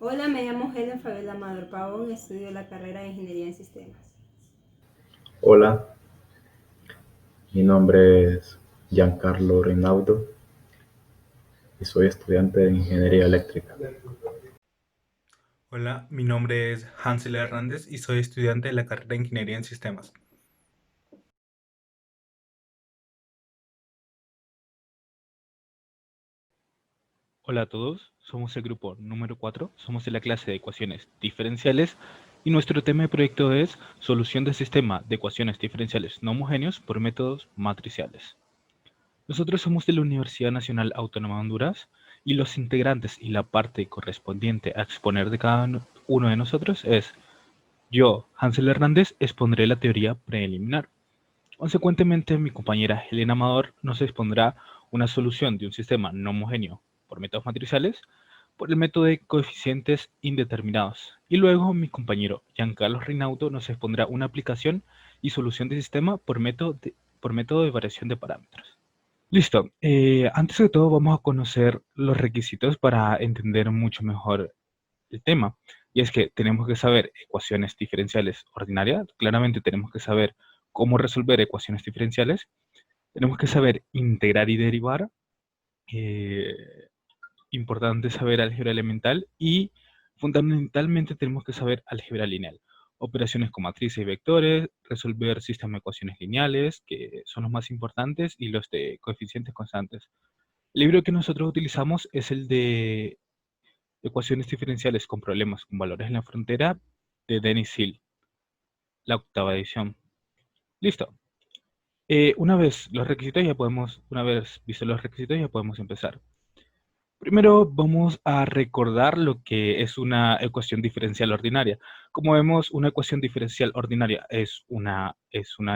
Hola, me llamo Helen Fabiola Amador Pavón, estudio la carrera de Ingeniería en Sistemas. Hola, mi nombre es Giancarlo Rinaudo y soy estudiante de Ingeniería Eléctrica. Hola, mi nombre es Hansel Hernández y soy estudiante de la carrera de Ingeniería en Sistemas. Hola a todos, somos el grupo número 4, somos de la clase de ecuaciones diferenciales y nuestro tema de proyecto es solución del sistema de ecuaciones diferenciales no homogéneos por métodos matriciales. Nosotros somos de la Universidad Nacional Autónoma de Honduras y los integrantes y la parte correspondiente a exponer de cada uno de nosotros es: yo, Hansel Hernández, expondré la teoría preliminar. Consecuentemente, mi compañera Helena Amador nos expondrá una solución de un sistema no homogéneo por métodos matriciales por el método de coeficientes indeterminados. Y luego mi compañero Giancarlo Rinaudo nos expondrá una aplicación y solución de sistema por método de variación de parámetros. Listo. Antes de todo vamos a conocer los requisitos para entender mucho mejor el tema. Y es que tenemos que saber ecuaciones diferenciales ordinarias. Claramente tenemos que saber cómo resolver ecuaciones diferenciales. Tenemos que saber integrar y derivar. eh, Importante saber álgebra elemental y fundamentalmente tenemos que saber álgebra lineal. Operaciones con matrices y vectores, resolver sistemas de ecuaciones lineales, que son los más importantes, y los de coeficientes constantes. El libro que nosotros utilizamos es el de Ecuaciones diferenciales con problemas con valores en la frontera de Dennis Hill, la octava edición. Listo. Una vez vistos los requisitos, ya podemos empezar. Primero vamos a recordar lo que es una ecuación diferencial ordinaria. Como vemos, una ecuación diferencial ordinaria es una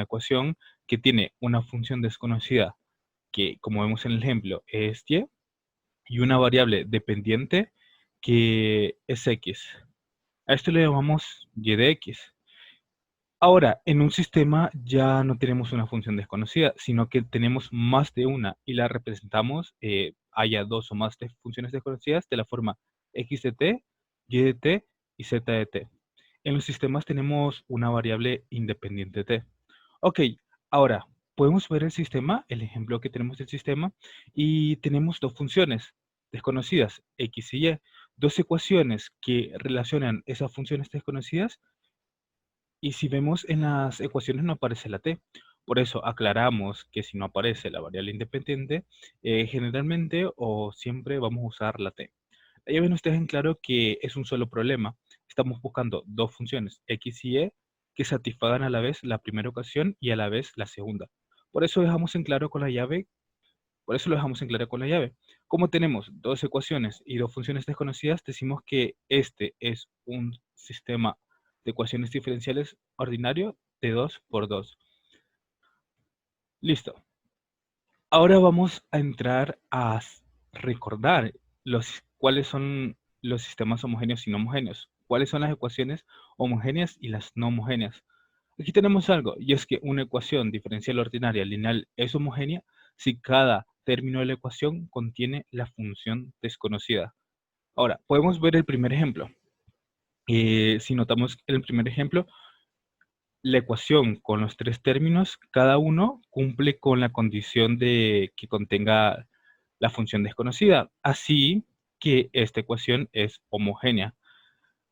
ecuación que tiene una función desconocida que, como vemos en el ejemplo, es y, y una variable dependiente que es x. A esto le llamamos y de x. Ahora, en un sistema ya no tenemos una función desconocida, sino que tenemos más de una y la representamos, haya dos o más de funciones desconocidas, de la forma x de t, y de t y z de t. En los sistemas tenemos una variable independiente t. Ok, ahora podemos ver el sistema, el ejemplo que tenemos del sistema, y tenemos dos funciones desconocidas, x y y, dos ecuaciones que relacionan esas funciones desconocidas, y si vemos en las ecuaciones no aparece la t. Por eso aclaramos que si no aparece la variable independiente, generalmente o siempre vamos a usar la t. Ya ven ustedes en claro que es un solo problema. Estamos buscando dos funciones, x y y, que satisfagan a la vez la primera ocasión y a la vez la segunda. Por eso dejamos en claro con la llave, por eso lo dejamos en claro con la llave. Como tenemos dos ecuaciones y dos funciones desconocidas, decimos que este es un sistema de ecuaciones diferenciales ordinario de 2 por 2. Listo. Ahora vamos a entrar a recordar cuáles son los sistemas homogéneos y no homogéneos. Cuáles son las ecuaciones homogéneas y las no homogéneas. Aquí tenemos algo, y es que una ecuación diferencial ordinaria lineal es homogénea si cada término de la ecuación contiene la función desconocida. Ahora, podemos ver el primer ejemplo. Si notamos el primer ejemplo, la ecuación con los tres términos, cada uno cumple con la condición de que contenga la función desconocida, así que esta ecuación es homogénea.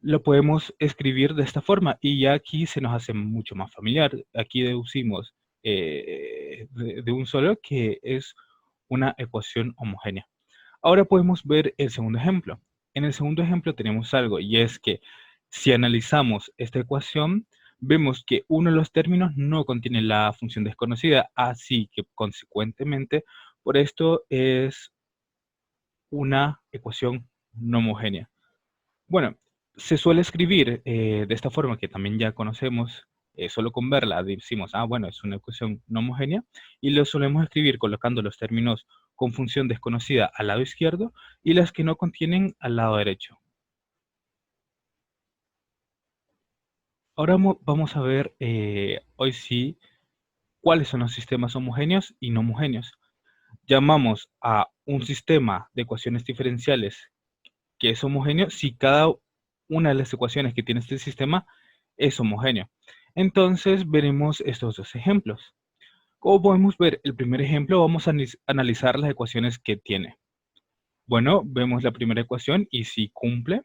Lo podemos escribir de esta forma y ya aquí se nos hace mucho más familiar. Aquí deducimos de un solo que es una ecuación homogénea. Ahora podemos ver el segundo ejemplo. En el segundo ejemplo tenemos algo, y es que si analizamos esta ecuación, vemos que uno de los términos no contiene la función desconocida, así que consecuentemente por esto es una ecuación no homogénea. Bueno, se suele escribir de esta forma que también ya conocemos, solo con verla decimos, ah, bueno, es una ecuación no homogénea, y lo solemos escribir colocando los términos con función desconocida al lado izquierdo y las que no contienen al lado derecho. Ahora vamos a ver hoy sí cuáles son los sistemas homogéneos y no homogéneos. Llamamos a un sistema de ecuaciones diferenciales que es homogéneo si cada una de las ecuaciones que tiene este sistema es homogéneo. Entonces veremos estos dos ejemplos. Como podemos ver, el primer ejemplo vamos a analizar las ecuaciones que tiene. Bueno, vemos la primera ecuación y si cumple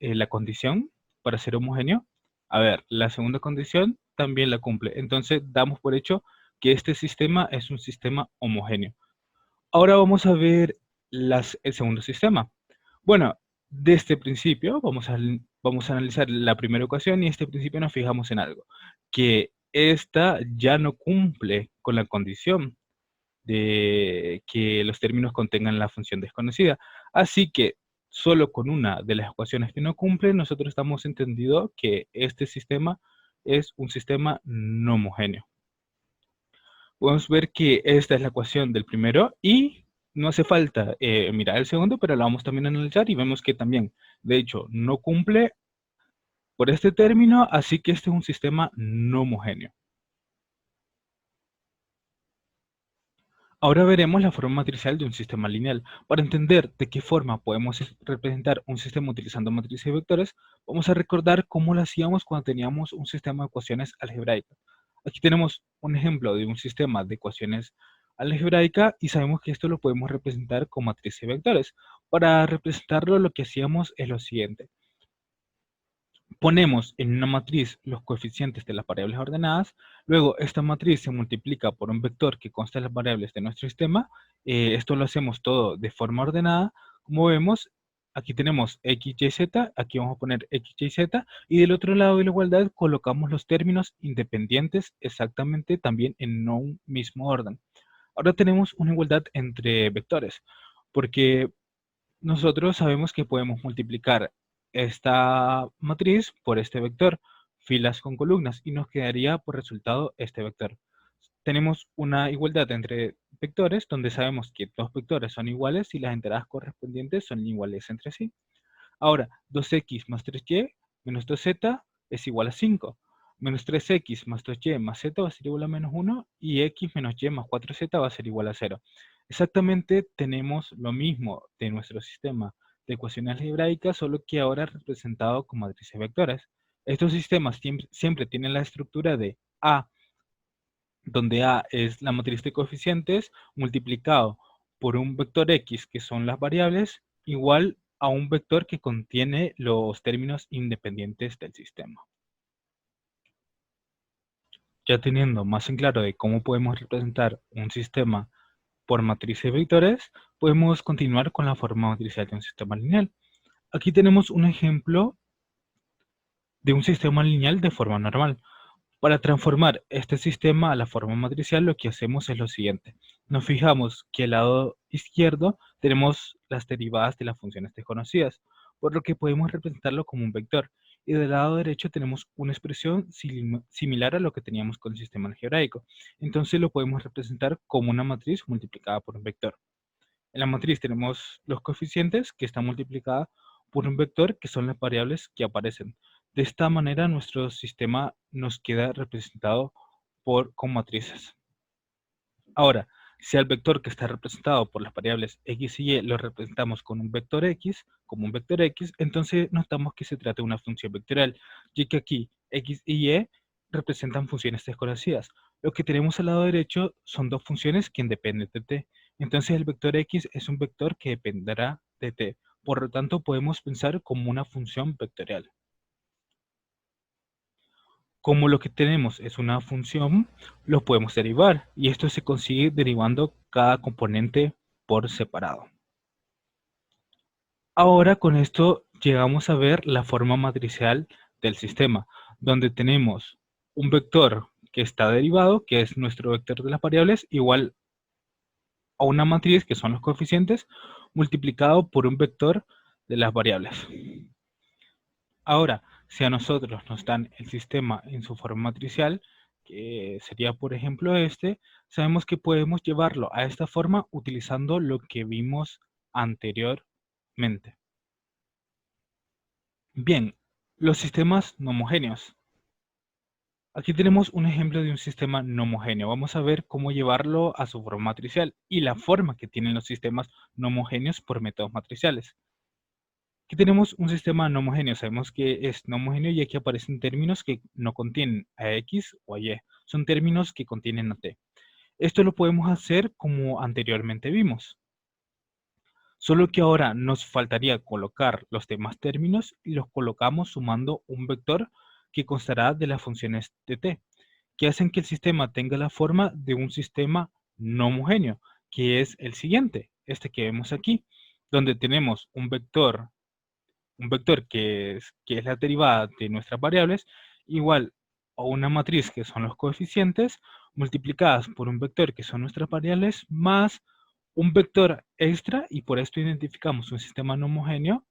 la condición para ser homogéneo. A ver, la segunda condición también la cumple. Entonces damos por hecho que este sistema es un sistema homogéneo. Ahora vamos a ver el segundo sistema. Bueno, de este principio vamos a analizar la primera ecuación y este principio nos fijamos en algo, que esta ya no cumple con la condición de que los términos contengan la función desconocida. Así que solo con una de las ecuaciones que no cumple, nosotros estamos entendido que este sistema es un sistema no homogéneo. Podemos ver que esta es la ecuación del primero y no hace falta mirar el segundo, pero la vamos también a analizar y vemos que también, de hecho, no cumple por este término, así que este es un sistema no homogéneo. Ahora veremos la forma matricial de un sistema lineal. Para entender de qué forma podemos representar un sistema utilizando matrices y vectores, vamos a recordar cómo lo hacíamos cuando teníamos un sistema de ecuaciones algebraicas. Aquí tenemos un ejemplo de un sistema de ecuaciones algebraicas y sabemos que esto lo podemos representar con matrices y vectores. Para representarlo lo que hacíamos es lo siguiente. Ponemos en una matriz los coeficientes de las variables ordenadas, luego esta matriz se multiplica por un vector que consta de las variables de nuestro sistema, esto lo hacemos todo de forma ordenada, como vemos, aquí tenemos x, y, z, aquí vamos a poner x, y, z, y del otro lado de la igualdad colocamos los términos independientes exactamente también en un mismo orden. Ahora tenemos una igualdad entre vectores, porque nosotros sabemos que podemos multiplicar esta matriz por este vector, filas con columnas, y nos quedaría por resultado este vector. Tenemos una igualdad entre vectores donde sabemos que dos vectores son iguales y las entradas correspondientes son iguales entre sí. Ahora, 2x más 3y menos 2z es igual a 5. Menos 3x más 2y más z va a ser igual a menos 1 y x menos y más 4z va a ser igual a 0. Exactamente tenemos lo mismo de nuestro sistema de ecuaciones algebraicas, solo que ahora representado con matrices vectores. Estos sistemas siempre tienen la estructura de A, donde A es la matriz de coeficientes, multiplicado por un vector X, que son las variables, igual a un vector que contiene los términos independientes del sistema. Ya teniendo más en claro de cómo podemos representar un sistema por matrices vectores, podemos continuar con la forma matricial de un sistema lineal. Aquí tenemos un ejemplo de un sistema lineal de forma normal. Para transformar este sistema a la forma matricial, lo que hacemos es lo siguiente. Nos fijamos que al lado izquierdo tenemos las derivadas de las funciones desconocidas, por lo que podemos representarlo como un vector. Y del lado derecho tenemos una expresión similar a lo que teníamos con el sistema algebraico. Entonces lo podemos representar como una matriz multiplicada por un vector. En la matriz tenemos los coeficientes que están multiplicados por un vector que son las variables que aparecen. De esta manera nuestro sistema nos queda representado con matrices. Ahora, si al vector que está representado por las variables x y y lo representamos con un vector x, como un vector x, entonces notamos que se trata de una función vectorial, ya que aquí x y y representan funciones desconocidas. Lo que tenemos al lado derecho son dos funciones que dependen de t. Entonces el vector x es un vector que dependerá de t. Por lo tanto, podemos pensar como una función vectorial. Como lo que tenemos es una función, lo podemos derivar y esto se consigue derivando cada componente por separado. Ahora con esto llegamos a ver la forma matricial del sistema, donde tenemos un vector que está derivado, que es nuestro vector de las variables, igual a una matriz, que son los coeficientes, multiplicado por un vector de las variables. Ahora, si a nosotros nos dan el sistema en su forma matricial, que sería por ejemplo este, sabemos que podemos llevarlo a esta forma utilizando lo que vimos anteriormente. Bien, los sistemas no homogéneos. Aquí tenemos un ejemplo de un sistema no homogéneo. Vamos a ver cómo llevarlo a su forma matricial y la forma que tienen los sistemas no homogéneos por métodos matriciales. Aquí tenemos un sistema no homogéneo. Sabemos que es no homogéneo ya que aparecen términos que no contienen a X o a Y. Son términos que contienen a T. Esto lo podemos hacer como anteriormente vimos. Solo que ahora nos faltaría colocar los demás términos y los colocamos sumando un vector que constará de las funciones de T, que hacen que el sistema tenga la forma de un sistema no homogéneo, que es el siguiente, este que vemos aquí, donde tenemos un vector que es la derivada de nuestras variables, igual a una matriz que son los coeficientes, multiplicadas por un vector que son nuestras variables, más un vector extra, y por esto identificamos un sistema no homogéneo,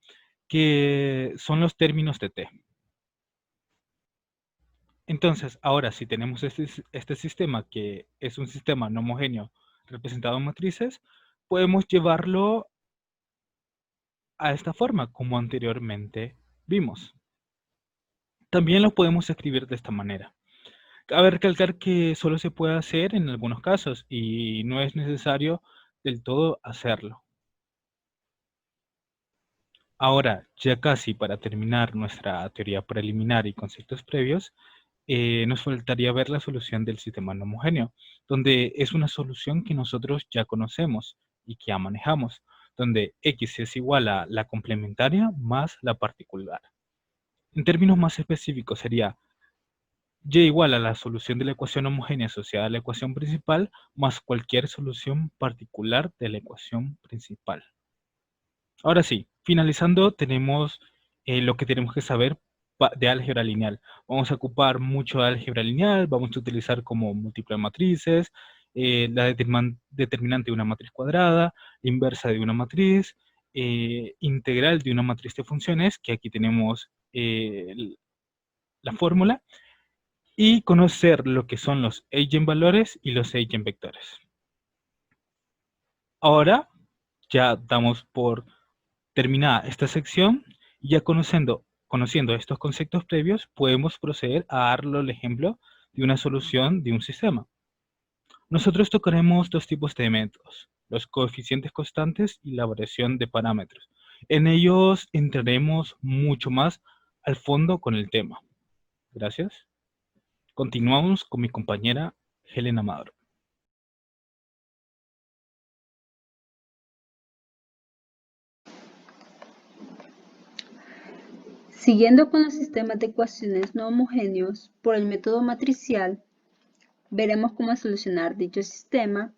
que son los términos de T. Entonces, ahora si tenemos este sistema que es un sistema no homogéneo representado en matrices, podemos llevarlo a esta forma, como anteriormente vimos. También lo podemos escribir de esta manera. Cabe recalcar que solo se puede hacer en algunos casos y no es necesario del todo hacerlo. Ahora, ya casi para terminar nuestra teoría preliminar y conceptos previos, nos faltaría ver la solución del sistema no homogéneo, donde es una solución que nosotros ya conocemos y que ya manejamos, donde X es igual a la complementaria más la particular. En términos más específicos sería Y igual a la solución de la ecuación homogénea asociada a la ecuación principal más cualquier solución particular de la ecuación principal. Ahora sí, finalizando tenemos lo que tenemos que saber de álgebra lineal. Vamos a ocupar mucho de álgebra lineal, vamos a utilizar como múltiples matrices, la determinante de una matriz cuadrada, la inversa de una matriz, integral de una matriz de funciones, que aquí tenemos la fórmula, y conocer lo que son los eigenvalores y los eigenvectores. Ahora ya damos por terminada esta sección y ya conociendo estos conceptos previos podemos proceder a darle el ejemplo de una solución de un sistema. Nosotros tocaremos dos tipos de métodos, los coeficientes constantes y la variación de parámetros. En ellos entraremos mucho más al fondo con el tema. Gracias. Continuamos con mi compañera Helen Amador. Siguiendo con los sistemas de ecuaciones no homogéneos por el método matricial, veremos cómo solucionar dicho sistema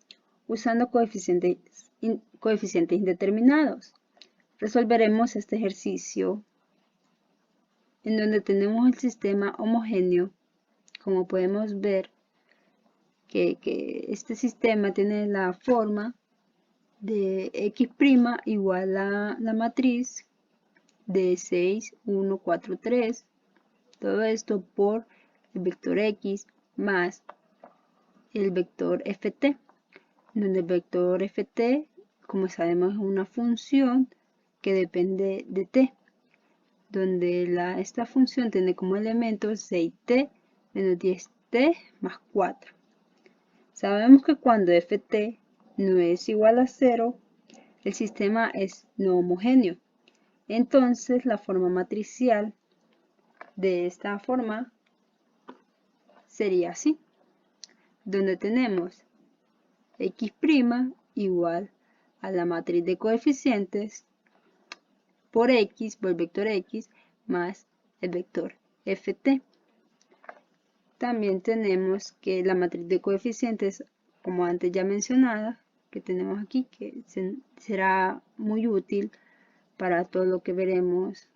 usando coeficientes indeterminados. Resolveremos este ejercicio en donde tenemos el sistema homogéneo. Como podemos ver que este sistema tiene la forma de x' igual a la matriz de 6, 1, 4, 3. Todo esto por el vector x más el vector ft, donde el vector ft, como sabemos, es una función que depende de t, donde esta función tiene como elementos 6t menos 10t más 4. Sabemos que cuando ft no es igual a 0, el sistema es no homogéneo. Entonces, la forma matricial de esta forma sería así, donde tenemos x' igual a la matriz de coeficientes por x, por el vector x, más el vector ft. También tenemos que la matriz de coeficientes, como antes ya mencionada, que tenemos aquí, que será muy útil para todo lo que veremos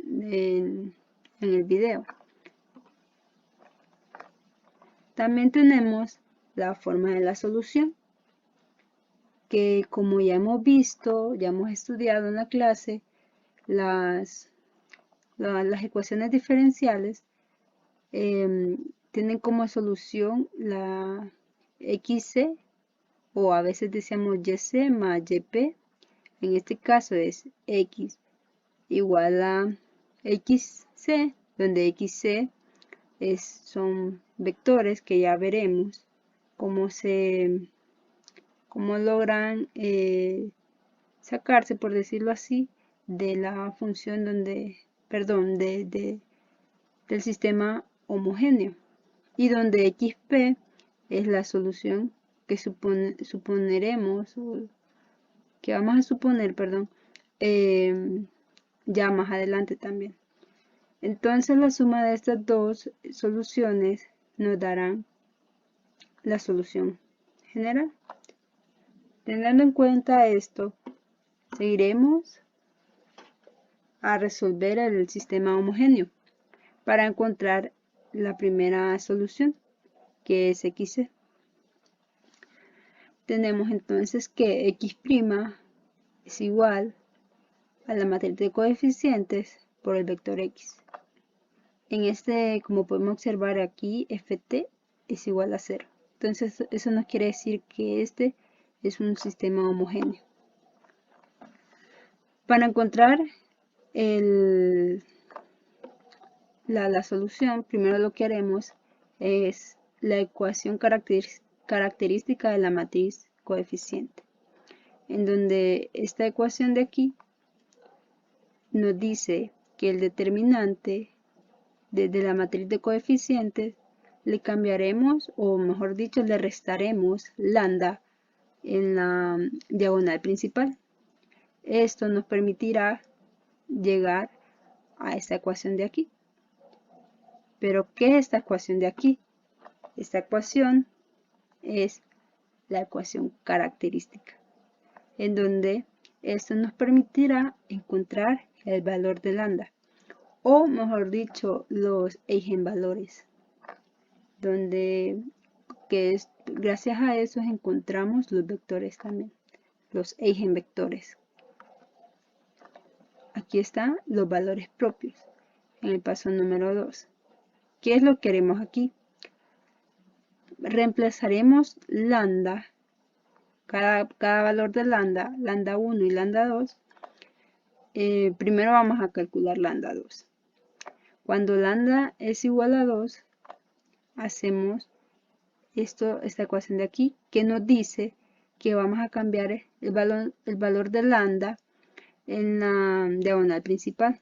en el video. También tenemos la forma de la solución, que como ya hemos visto, ya hemos estudiado en la clase, las ecuaciones diferenciales tienen como solución la xc, o a veces decíamos yc más yp. En este caso es x igual a xc, donde xc son vectores que ya veremos cómo logran sacarse, por decirlo así, de la función del sistema homogéneo, y donde XP es la solución que suponeremos, que vamos a suponer, perdón, ya más adelante también. Entonces la suma de estas dos soluciones nos darán la solución general. Teniendo en cuenta esto, seguiremos a resolver el sistema homogéneo para encontrar la primera solución, que es XC. Tenemos entonces que X' es igual a la matriz de coeficientes por el vector X. Como podemos observar aquí, Ft es igual a 0. Entonces eso nos quiere decir que este es un sistema homogéneo. Para encontrar la solución, primero lo que haremos es la ecuación característica de la matriz coeficiente, en donde esta ecuación de aquí nos dice que el determinante de la matriz de coeficientes le cambiaremos, o mejor dicho, le restaremos lambda en la diagonal principal. Esto nos permitirá llegar a esta ecuación de aquí. Pero ¿qué es esta ecuación de aquí? Esta ecuación es la ecuación característica, en donde esto nos permitirá encontrar el valor de lambda, o mejor dicho, los eigenvalores, gracias a eso encontramos los vectores también, los eigenvectores. Aquí están los valores propios en el paso número 2. ¿Qué es lo que haremos aquí? Reemplazaremos lambda, cada valor de lambda, lambda 1 y lambda 2. Primero vamos a calcular lambda 2. Cuando lambda es igual a 2, hacemos esta ecuación de aquí, que nos dice que vamos a cambiar el valor de lambda en la diagonal principal.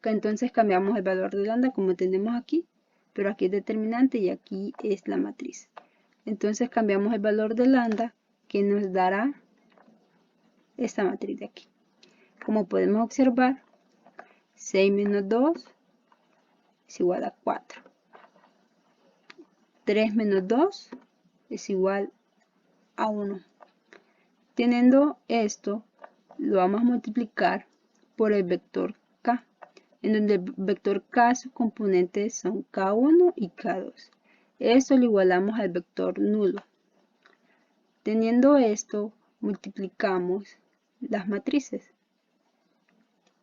Entonces cambiamos el valor de lambda como tenemos aquí, pero aquí es determinante y aquí es la matriz. Entonces cambiamos el valor de lambda, que nos dará esta matriz de aquí. Como podemos observar, 6 menos 2 es igual a 4. 3 menos 2 es igual a 1. Teniendo esto, lo vamos a multiplicar por el vector K, en donde el vector K, sus componentes son K1 y K2. Esto lo igualamos al vector nulo. Teniendo esto, multiplicamos las matrices.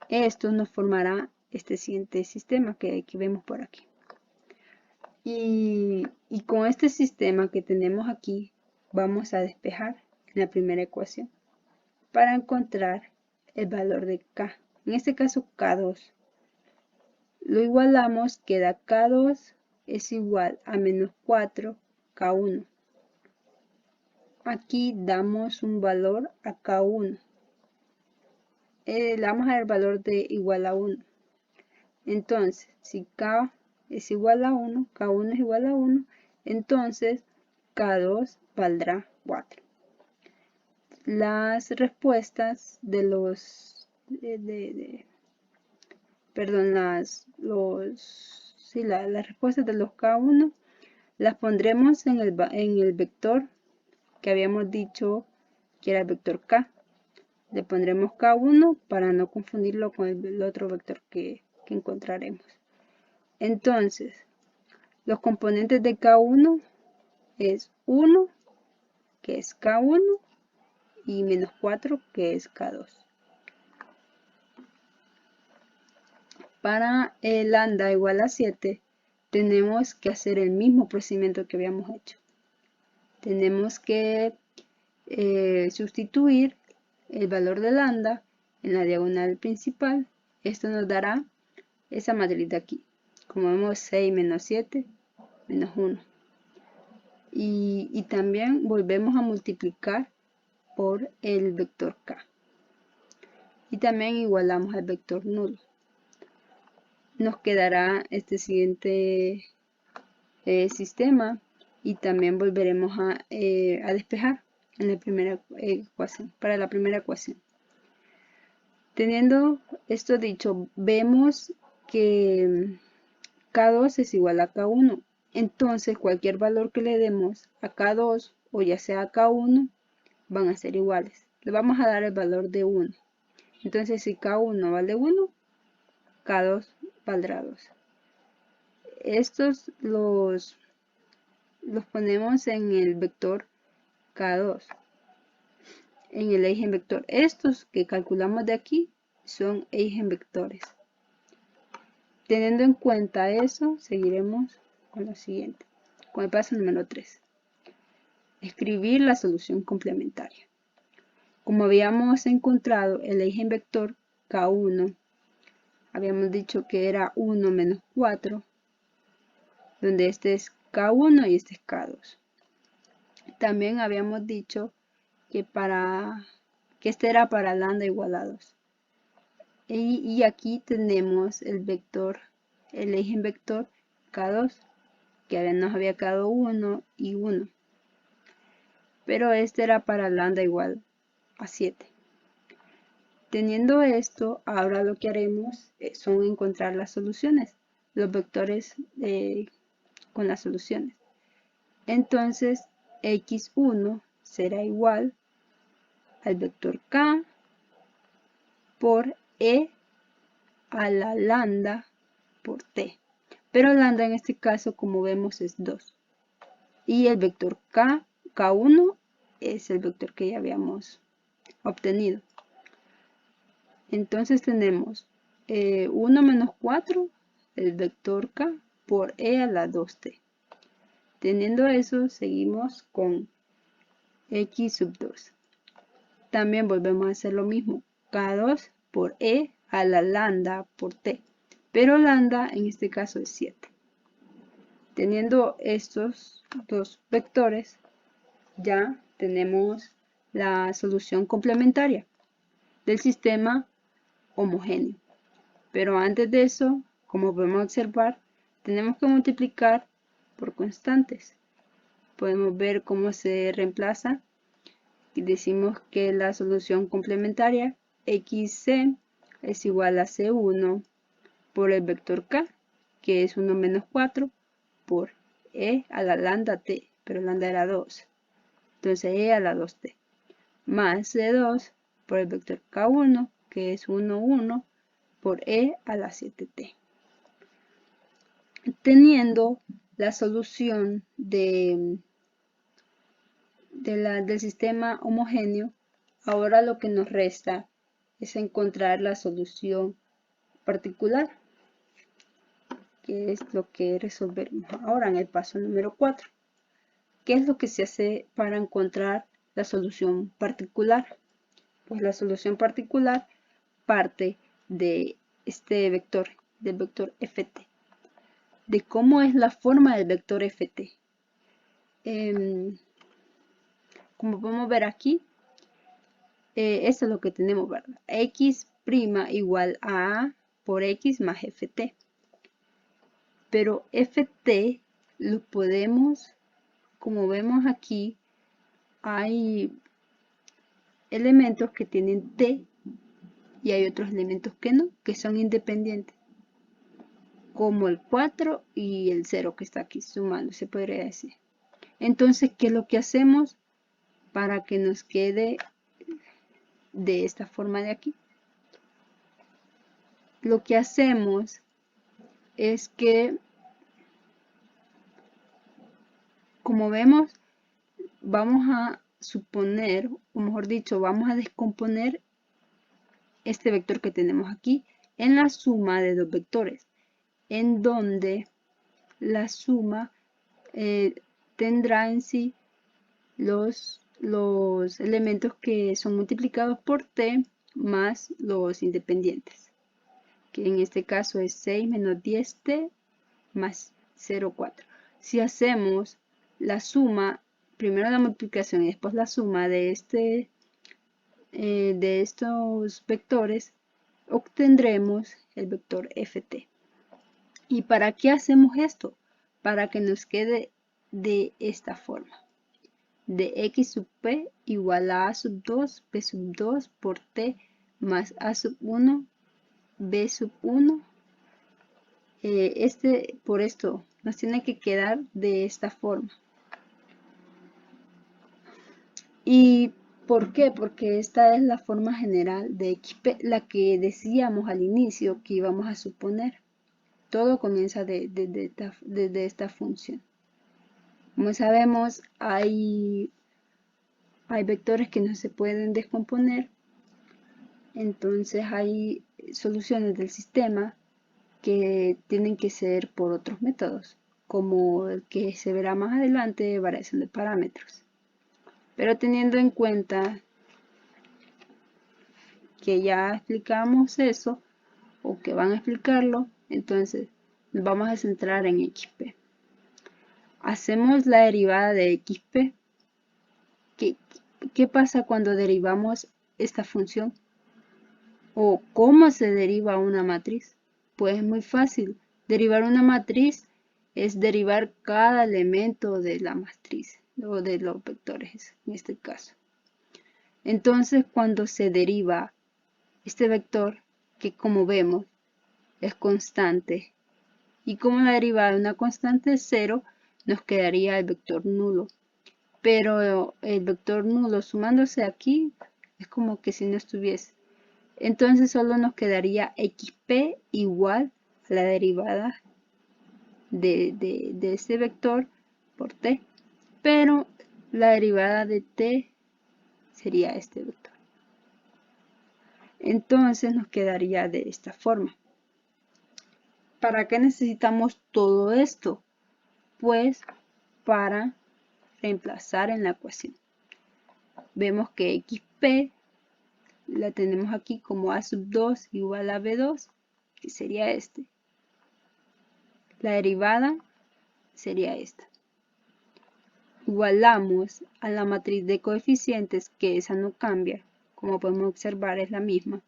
Esto nos formará este siguiente sistema que vemos por aquí. Y con este sistema que tenemos aquí, vamos a despejar en la primera ecuación para encontrar el valor de K. En este caso K2. Lo igualamos, queda K2 es igual a menos 4 K1. Aquí damos un valor a K1. Le vamos a dar el valor de igual a 1. Entonces, si K es igual a 1, K1 es igual a 1, entonces K2 valdrá 4. Las respuestas de las respuestas de los K1 las pondremos en el vector que habíamos dicho que era el vector K. Le pondremos K1 para no confundirlo con el otro vector que encontraremos. Entonces, los componentes de K1 es 1, que es K1, y menos 4, que es K2. Para el lambda igual a 7, tenemos que hacer el mismo procedimiento que habíamos hecho. Tenemos que sustituir el valor de lambda en la diagonal principal. Esto nos dará esa matriz de aquí. Como vemos, 6 menos 7 menos 1. Y también volvemos a multiplicar por el vector k. Y también igualamos al vector nulo. Nos quedará este siguiente sistema y también volveremos a despejar en la primera ecuación, para la primera ecuación. Teniendo esto dicho, vemos que K2 es igual a K1. Entonces, cualquier valor que le demos a K2 o ya sea a K1 van a ser iguales. Le vamos a dar el valor de 1. Entonces, si K1 vale 1, K2 valdrá 2. Estos los ponemos en el vector K2, en el eigenvector. Estos que calculamos de aquí son eigenvectores. Teniendo en cuenta eso, seguiremos con lo siguiente, con el paso número 3. Escribir la solución complementaria. Como habíamos encontrado el eigenvector K1, habíamos dicho que era 1 menos 4, donde este es K1 y este es K2. También habíamos dicho que este era para lambda igual a 2. Y aquí tenemos el vector, el eigenvector K2, que nos había quedado 1 y 1. Pero este era para lambda igual a 7. Teniendo esto, ahora lo que haremos son encontrar las soluciones, los vectores con las soluciones. Entonces, x1 será igual al vector k por e a la lambda por t. Pero lambda en este caso, como vemos, es 2. Y el vector k1 es el vector que ya habíamos obtenido. Entonces tenemos 1 menos 4, el vector k, por e a la 2t. Teniendo eso, seguimos con x sub 2. También volvemos a hacer lo mismo, k2 por e a la lambda por t. Pero lambda en este caso es 7. Teniendo estos dos vectores, ya tenemos la solución complementaria del sistema homogéneo. Pero antes de eso, como podemos observar, tenemos que multiplicar por constantes. Podemos ver cómo se reemplaza y decimos que la solución complementaria xc es igual a c1 por el vector k, que es 1 menos 4, por e a la lambda t, pero lambda era 2. Entonces e a la 2t, más c2 por el vector k1, que es 1, 1, por e a la 7t. Teniendo la solución del sistema homogéneo, ahora lo que nos resta es encontrar la solución particular, que es lo que resolveremos ahora en el paso número 4. ¿Qué es lo que se hace para encontrar la solución particular? Pues la solución particular parte de este vector, del vector ft, de cómo es la forma del vector ft. Como podemos ver aquí, esto es lo que tenemos, ¿verdad? X' igual a A por X más ft. Pero ft lo podemos, como vemos aquí, hay elementos que tienen t y hay otros elementos que no, que son independientes, como el 4 y el 0 que está aquí sumando, se podría decir. Entonces, ¿qué es lo que hacemos para que nos quede de esta forma de aquí? Lo que hacemos es que, como vemos, vamos a suponer, o mejor dicho, vamos a descomponer este vector que tenemos aquí en la suma de dos vectores, en donde la suma tendrá en sí los elementos que son multiplicados por t más los independientes, que en este caso es 6 menos 10t más 0,4. Si hacemos la suma, primero la multiplicación y después la suma de estos vectores, obtendremos el vector ft. ¿Y para qué hacemos esto? Para que nos quede de esta forma. De x sub p igual a sub 2, b sub 2 por t más a sub 1, b sub 1. Por esto nos tiene que quedar de esta forma. ¿Y por qué? Porque esta es la forma general de xp, la que decíamos al inicio que íbamos a suponer. Todo comienza desde esta función. Como sabemos, hay vectores que no se pueden descomponer, entonces hay soluciones del sistema que tienen que ser por otros métodos, como el que se verá más adelante, variación de parámetros. Pero teniendo en cuenta que ya explicamos eso, o que van a explicarlo, entonces nos vamos a centrar en xp. Hacemos la derivada de xp. ¿Qué pasa cuando derivamos esta función? ¿O cómo se deriva una matriz? Pues es muy fácil. Derivar una matriz es derivar cada elemento de la matriz o de los vectores en este caso. Entonces, cuando se deriva este vector, que como vemos es constante, y como la derivada de una constante es 0, nos quedaría el vector nulo. Pero el vector nulo sumándose aquí es como que si no estuviese. Entonces solo nos quedaría xp igual a la derivada de este vector por t. Pero la derivada de t sería este vector. Entonces nos quedaría de esta forma. ¿Para qué necesitamos todo esto? Pues para reemplazar en la ecuación. Vemos que xp la tenemos aquí como a sub 2 igual a b2, que sería este. La derivada sería esta. Igualamos a la matriz de coeficientes, que esa no cambia, como podemos observar es la misma.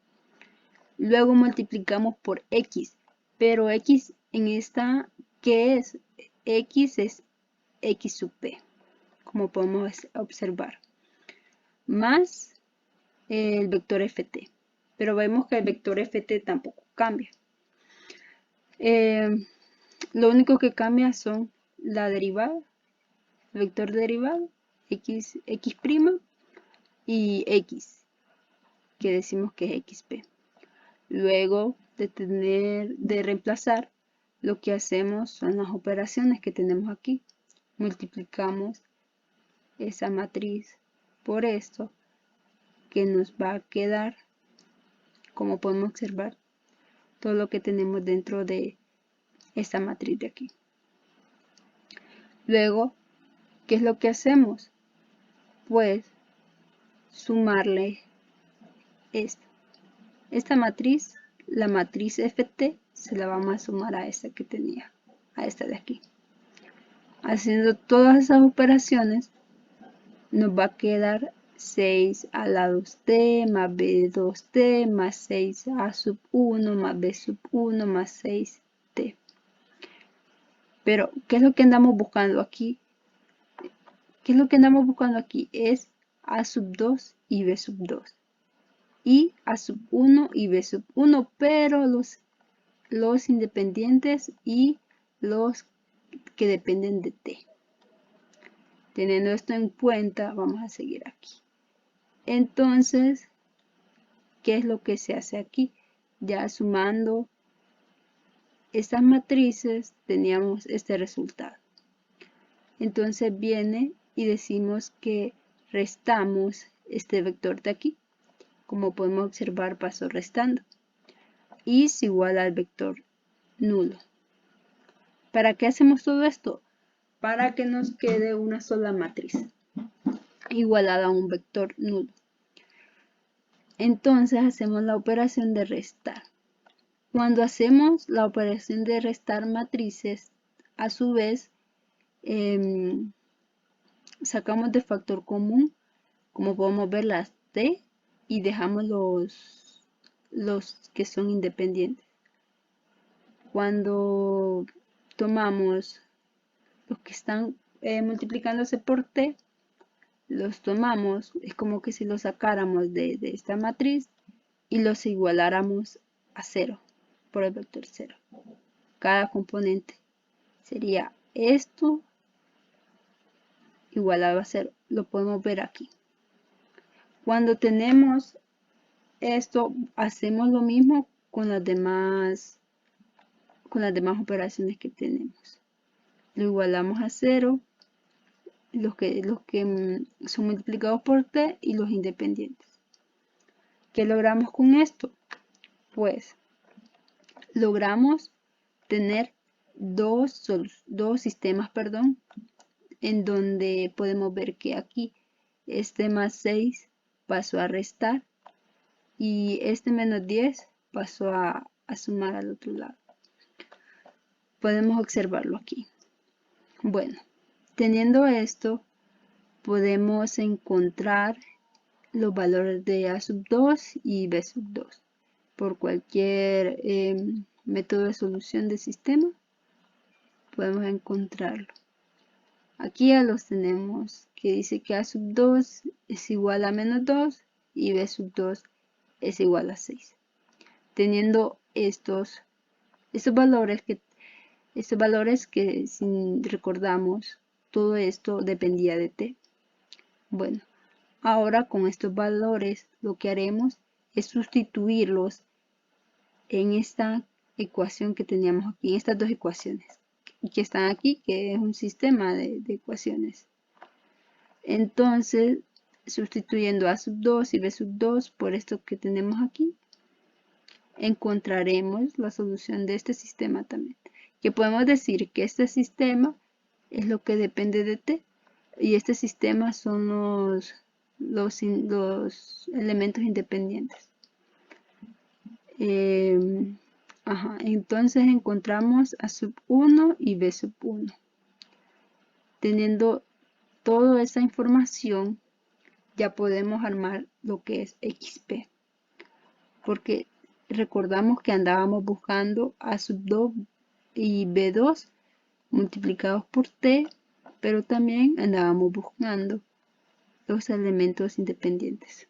Luego multiplicamos por x, pero x en esta, ¿qué es? X es x sub p, como podemos observar, más el vector ft. Pero vemos que el vector ft tampoco cambia. Lo único que cambia son la derivada, el vector derivado, x' y x, que decimos que es xp. Luego de reemplazar, lo que hacemos son las operaciones que tenemos aquí. Multiplicamos esa matriz por esto, que nos va a quedar, como podemos observar, todo lo que tenemos dentro de esta matriz de aquí. Luego, ¿qué es lo que hacemos? Pues sumarle esta matriz, la matriz ft, se la vamos a sumar a esta que tenía, a esta de aquí. Haciendo todas esas operaciones, nos va a quedar 6 a la 2t más b2t más 6a sub 1 más b sub 1 más 6t. Pero, ¿qué es lo que andamos buscando aquí? ¿Qué es lo que andamos buscando aquí? Es a sub 2 y b sub 2. Y a sub 1 y b sub 1, pero los independientes y los que dependen de t. Teniendo esto en cuenta, vamos a seguir aquí. Entonces, ¿qué es lo que se hace aquí? Ya sumando estas matrices, teníamos este resultado. Entonces viene y decimos que restamos este vector de aquí. Como podemos observar, pasó restando. Y es igual al vector nulo. ¿Para qué hacemos todo esto? Para que nos quede una sola matriz igualada a un vector nulo. Entonces hacemos la operación de restar. Cuando hacemos la operación de restar matrices, a su vez, sacamos de factor común, como podemos ver, las t y dejamos los que son independientes. Cuando tomamos los que están multiplicándose por t, los tomamos, es como que si los sacáramos de esta matriz y los igualáramos a 0 por el vector 0. Cada componente sería esto igualado a 0. Lo podemos ver aquí. Cuando tenemos esto, hacemos lo mismo con las demás operaciones que tenemos. Lo igualamos a 0, los que son multiplicados por t y los independientes. ¿Qué logramos con esto? Pues logramos tener dos sistemas, en donde podemos ver que aquí este más 6 pasó a restar y este menos 10 pasó a sumar al otro lado. Podemos observarlo aquí. Bueno, teniendo esto, podemos encontrar los valores de A sub 2 y B sub 2 por cualquier método de solución de sistema. Podemos encontrarlo. Aquí ya los tenemos, que dice que A sub 2 es igual a menos 2 y B sub 2 es igual a 6. Teniendo estos valores que si recordamos, todo esto dependía de t. Bueno, ahora con estos valores lo que haremos es sustituirlos en esta ecuación que teníamos aquí, en estas dos ecuaciones que están aquí, que es un sistema de ecuaciones. Entonces, sustituyendo A sub 2 y B sub 2 por esto que tenemos aquí, encontraremos la solución de este sistema también. Que podemos decir que este sistema es lo que depende de t y este sistema son los elementos independientes. Entonces encontramos A sub 1 y B sub 1. Teniendo toda esa información, ya podemos armar lo que es XP. Porque recordamos que andábamos buscando A sub 2 y B2 multiplicados por t, pero también andábamos buscando los elementos independientes.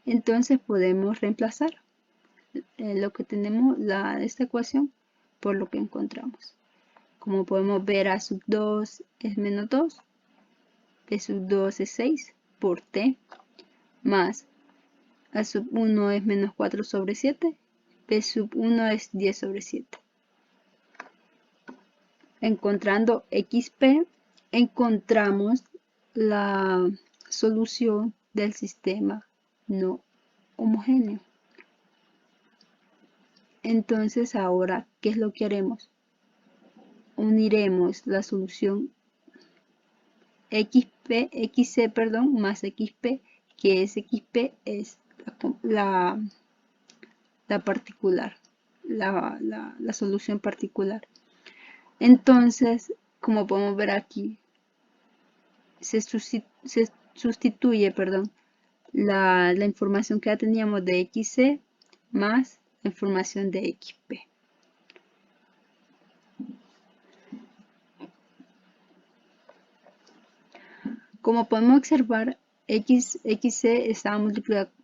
Entonces podemos reemplazar lo que tenemos, esta ecuación, por lo que encontramos. Como podemos ver, A sub 2 es menos 2, B sub 2 es 6 por t, más A sub 1 es menos 4 sobre 7, B sub 1 es 10 sobre 7. Encontrando XP, encontramos la solución del sistema no homogéneo. Entonces ahora, ¿qué es lo que haremos? Uniremos la solución XC más XP, que es XP es la particular, la solución particular. Entonces, como podemos ver aquí, se sustituye la información que ya teníamos de XC más la información de XP. Como podemos observar, XC estaba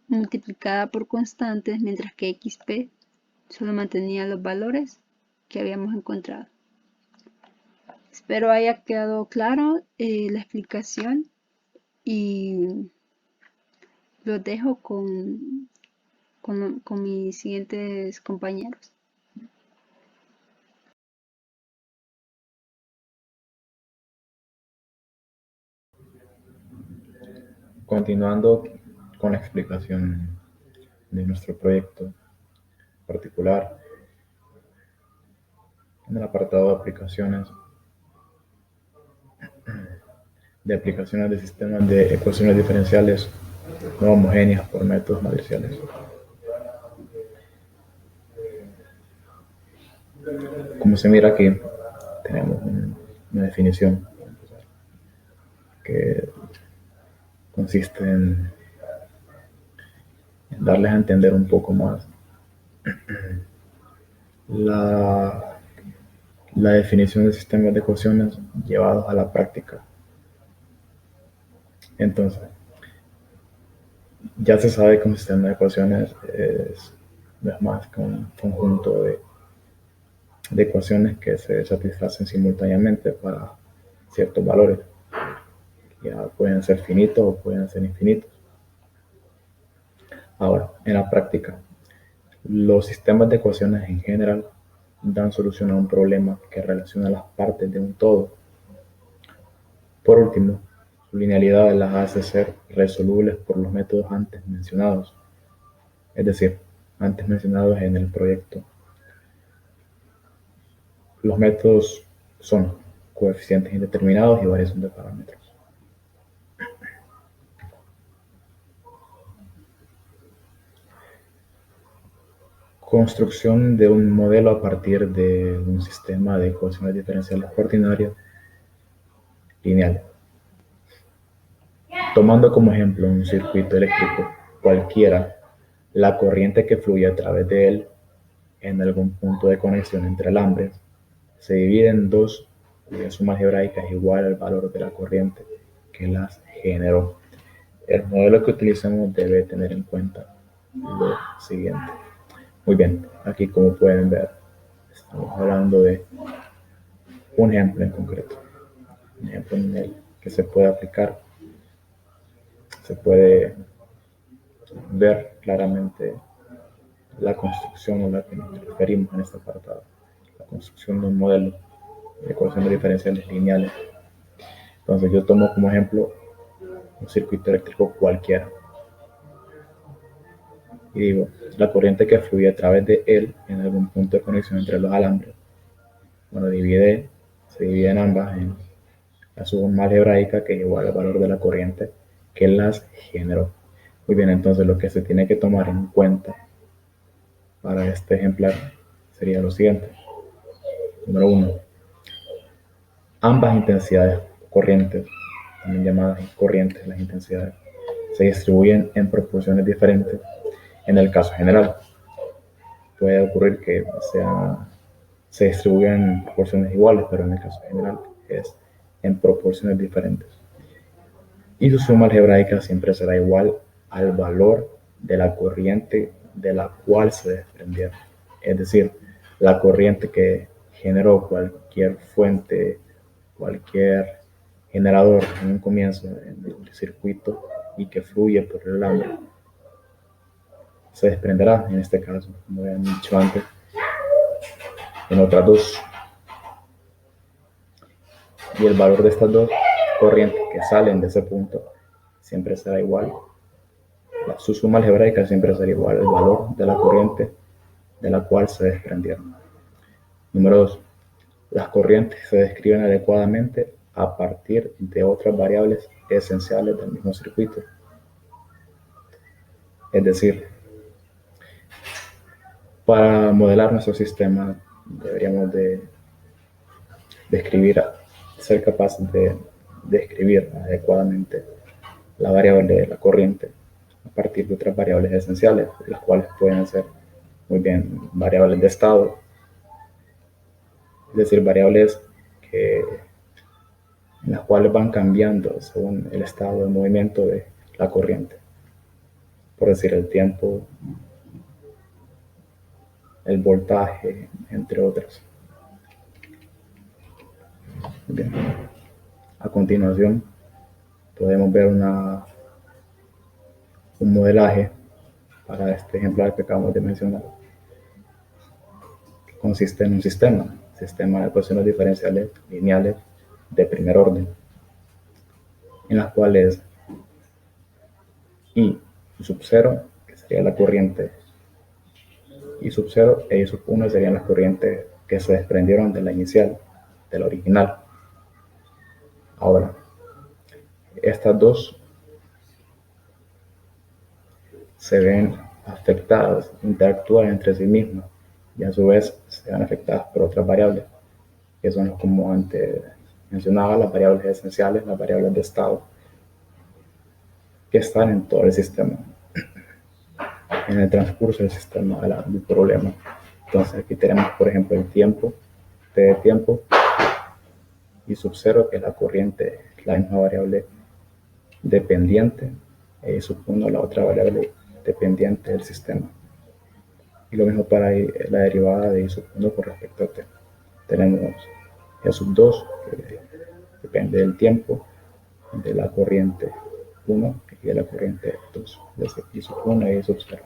multiplicada por constantes, mientras que XP solo mantenía los valores que habíamos encontrado. Espero haya quedado claro la explicación y los dejo con mis siguientes compañeros. Continuando con la explicación de nuestro proyecto particular, en el apartado de aplicaciones de sistemas de ecuaciones diferenciales no homogéneas por métodos matriciales. Como se mira aquí, tenemos una definición que consiste en darles a entender un poco más la definición de sistemas de ecuaciones llevados a la práctica. Entonces, ya se sabe que un sistema de ecuaciones no es más que un conjunto de ecuaciones que se satisfacen simultáneamente para ciertos valores. Ya pueden ser finitos o pueden ser infinitos. Ahora, en la práctica, los sistemas de ecuaciones en general dan solución a un problema que relaciona las partes de un todo. Por último, su linealidad las hace ser resolubles por los métodos antes mencionados, es decir, antes mencionados en el proyecto. Los métodos son coeficientes indeterminados y variación de parámetros. Construcción de un modelo a partir de un sistema de ecuaciones diferenciales ordinarias lineales. Tomando como ejemplo un circuito eléctrico cualquiera, la corriente que fluye a través de él en algún punto de conexión entre alambres se divide en dos cuya suma algebraica es igual al valor de la corriente que las generó. El modelo que utilicemos debe tener en cuenta lo siguiente. Muy bien, aquí como pueden ver, estamos hablando de un ejemplo en concreto, un ejemplo en el que se puede aplicar, se puede ver claramente la construcción a la que nos referimos en este apartado, la construcción de un modelo de ecuaciones diferenciales lineales. Entonces yo tomo como ejemplo un circuito eléctrico cualquiera y digo, la corriente que fluye a través de él en algún punto de conexión entre los alambres, bueno, se divide en ambas en la suma algebraica que es igual al valor de la corriente que las generó. Muy bien, entonces lo que se tiene que tomar en cuenta para este ejemplar sería lo siguiente. Número 1. Ambas intensidades corrientes, también llamadas corrientes las intensidades, se distribuyen en proporciones diferentes. En el caso general, puede ocurrir que se distribuyan en proporciones iguales, pero en el caso general es en proporciones diferentes. Y su suma algebraica siempre será igual al valor de la corriente de la cual se desprendieron. Es decir, la corriente que generó cualquier fuente, cualquier generador en un comienzo del circuito y que fluye por el alambre, se desprenderá, en este caso, como habían dicho antes, en otras dos. Y el valor de estas dos corrientes que salen de ese punto siempre será igual. Su suma algebraica siempre será igual al valor de la corriente de la cual se desprendieron. Número 2. Las corrientes se describen adecuadamente a partir de otras variables esenciales del mismo circuito. Es decir, para modelar nuestro sistema deberíamos de ser capaces de describir adecuadamente la variable de la corriente a partir de otras variables esenciales, las cuales pueden ser muy bien variables de estado, es decir, variables en las cuales van cambiando según el estado de movimiento de la corriente, por decir el tiempo, el voltaje, entre otras. Bien. A continuación podemos ver un modelaje para este ejemplar que acabamos de mencionar, que consiste en un sistema de ecuaciones diferenciales lineales de primer orden, en las cuales I sub 0, que sería la corriente, I sub 0 e I sub 1 serían las corrientes que se desprendieron de la inicial, de la original. Ahora, estas dos se ven afectadas, interactúan entre sí mismas y a su vez sean afectadas por otras variables, que son, como antes mencionaba, las variables esenciales, las variables de estado, que están en todo el sistema, en el transcurso del sistema del problema. Entonces aquí tenemos, por ejemplo, el tiempo, t de tiempo, y sub 0, que es la corriente, la misma variable dependiente, y sub 1, la otra variable dependiente del sistema. Y lo mismo para la derivada de I sub 1 con respecto a t. Tenemos E sub 2, que depende del tiempo, de la corriente 1 y de la corriente 2, desde I sub 1 y I sub 0.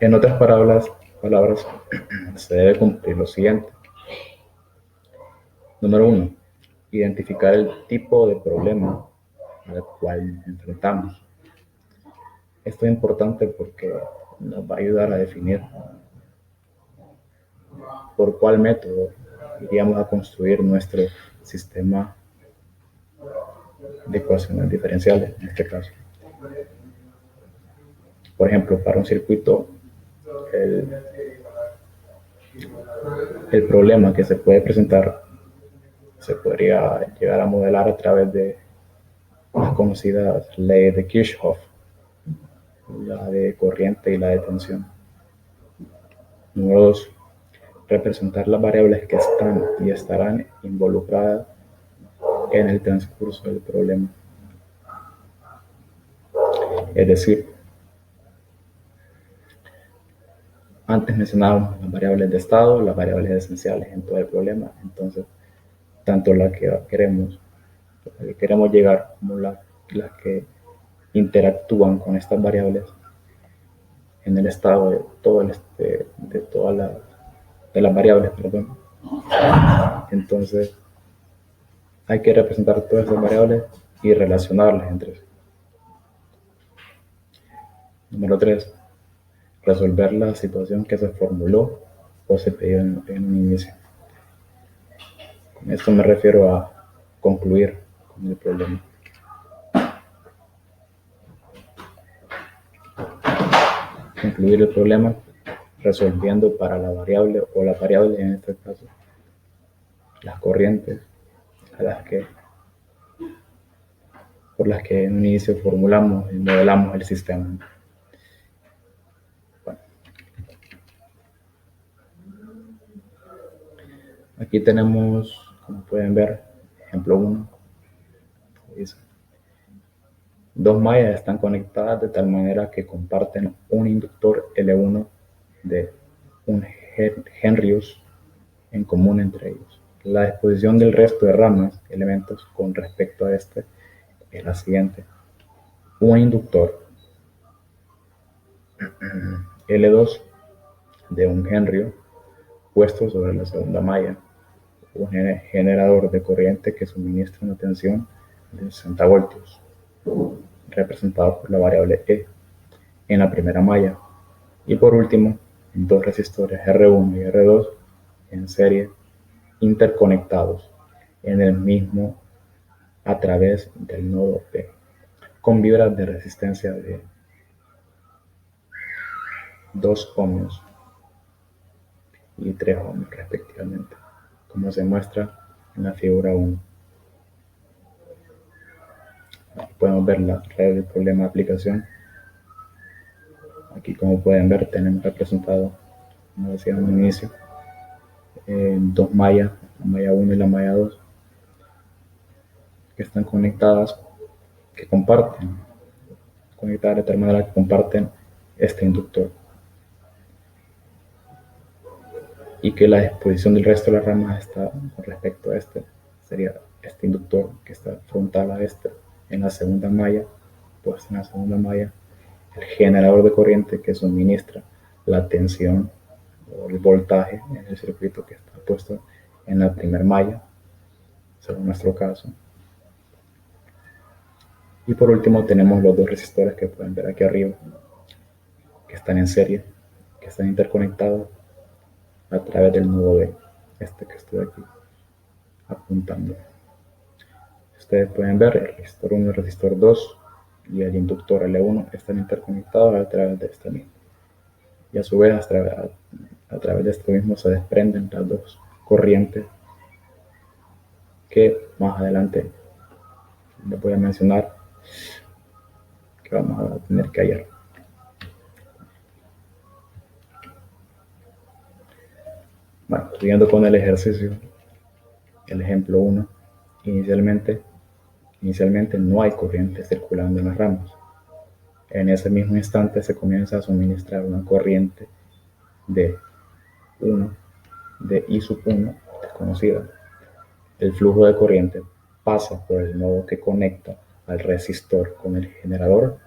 En otras palabras, se debe cumplir lo siguiente. Número 1. Identificar el tipo de problema al cual enfrentamos. Esto es importante porque nos va a ayudar a definir por cuál método iríamos a construir nuestro sistema de ecuaciones diferenciales, en este caso. Por ejemplo, para un circuito, el problema que se puede presentar se podría llegar a modelar a través de las conocidas leyes de Kirchhoff, la de corriente y la de tensión. Número 2. Representar las variables que están y estarán involucradas en el transcurso del problema. Es decir, antes mencionábamos las variables de estado, las variables esenciales en todo el problema. Entonces, tanto la que queremos llegar como las que interactúan con estas variables en el estado de todas las variables, perdón. Entonces, hay que representar todas esas variables y relacionarlas entre sí. Número 3. Resolver la situación que se formuló o se pidió en un inicio. Con esto me refiero a concluir con el problema. Concluir el problema resolviendo para la variable o la variable, en este caso, las corrientes por las que en un inicio formulamos y modelamos el sistema. Bueno. Aquí tenemos, como pueden ver, ejemplo 1. Dice: dos mallas están conectadas de tal manera que comparten un inductor L1 de un Henrius en común entre ellos. La disposición del resto de ramas, elementos, con respecto a este es la siguiente. Un inductor L2 de un Henry puesto sobre la segunda malla, un generador de corriente que suministra una tensión de 60 voltios, representado por la variable E en la primera malla, y por último, dos resistores R1 y R2 en serie interconectados en el mismo a través del nodo P, con vibras de resistencia de 2 ohms y 3 ohms respectivamente, como se muestra en la figura 1. Aquí podemos ver la red del problema de aplicación. Aquí, como pueden ver, tenemos representado, como decía en un inicio, dos mallas, la malla 1 y la malla 2, que están conectadas, conectadas de tal manera que comparten este inductor, y que la disposición del resto de las ramas está con respecto a sería este inductor que está frontal a en la segunda malla, pues en la segunda malla el generador de corriente que suministra la tensión o el voltaje en el circuito que está puesto en la primera malla, según nuestro caso. Y por último tenemos los dos resistores que pueden ver aquí arriba, que están en serie, que están interconectados a través del nodo B, que estoy aquí apuntando. Ustedes pueden ver el resistor 1 y el resistor 2 y el inductor L1 están interconectados a través de esta misma. Y a su vez, a través de esto mismo se desprenden las dos corrientes que más adelante les voy a mencionar que vamos a tener que hallar. Bueno, siguiendo con el ejercicio, el ejemplo 1, inicialmente no hay corriente circulando en las ramas. En ese mismo instante se comienza a suministrar una corriente de I sub 1 desconocida. El flujo de corriente pasa por el nodo que conecta al resistor con el generador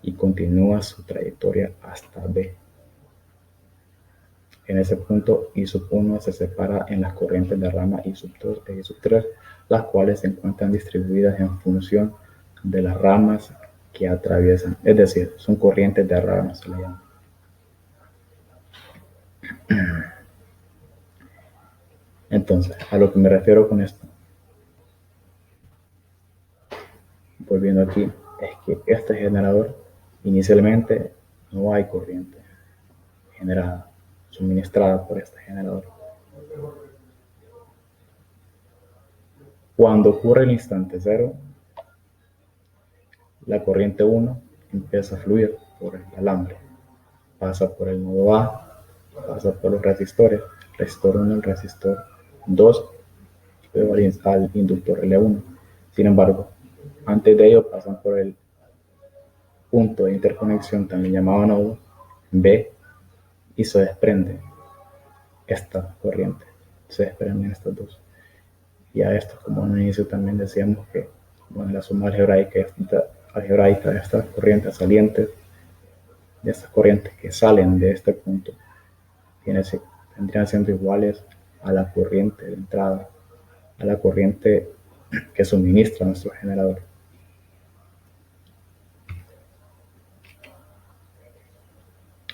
y continúa su trayectoria hasta B. En ese punto, I sub 1 se separa en las corrientes de rama I sub 2 e I sub 3, las cuales se encuentran distribuidas en función de las ramas que atraviesan, es decir, son corrientes de ramas, se le llama. Entonces, a lo que me refiero con esto, volviendo aquí, es que este generador, inicialmente no hay corriente generada, suministrada por este generador. Cuando ocurre el instante cero, la corriente 1 empieza a fluir por el alambre, pasa por el nodo A, pasa por los resistores, resistor 1, el resistor 2, luego al inductor L1. Sin embargo, antes de ello pasan por el punto de interconexión, también llamado nodo B, y se desprende esta corriente, se desprenden estas dos. Y a esto, como en el inicio también decíamos que, bueno, la suma algebraica de estas corrientes salientes, de estas corrientes que salen de este punto, tendrían siendo iguales a la corriente de entrada, a la corriente que suministra nuestro generador.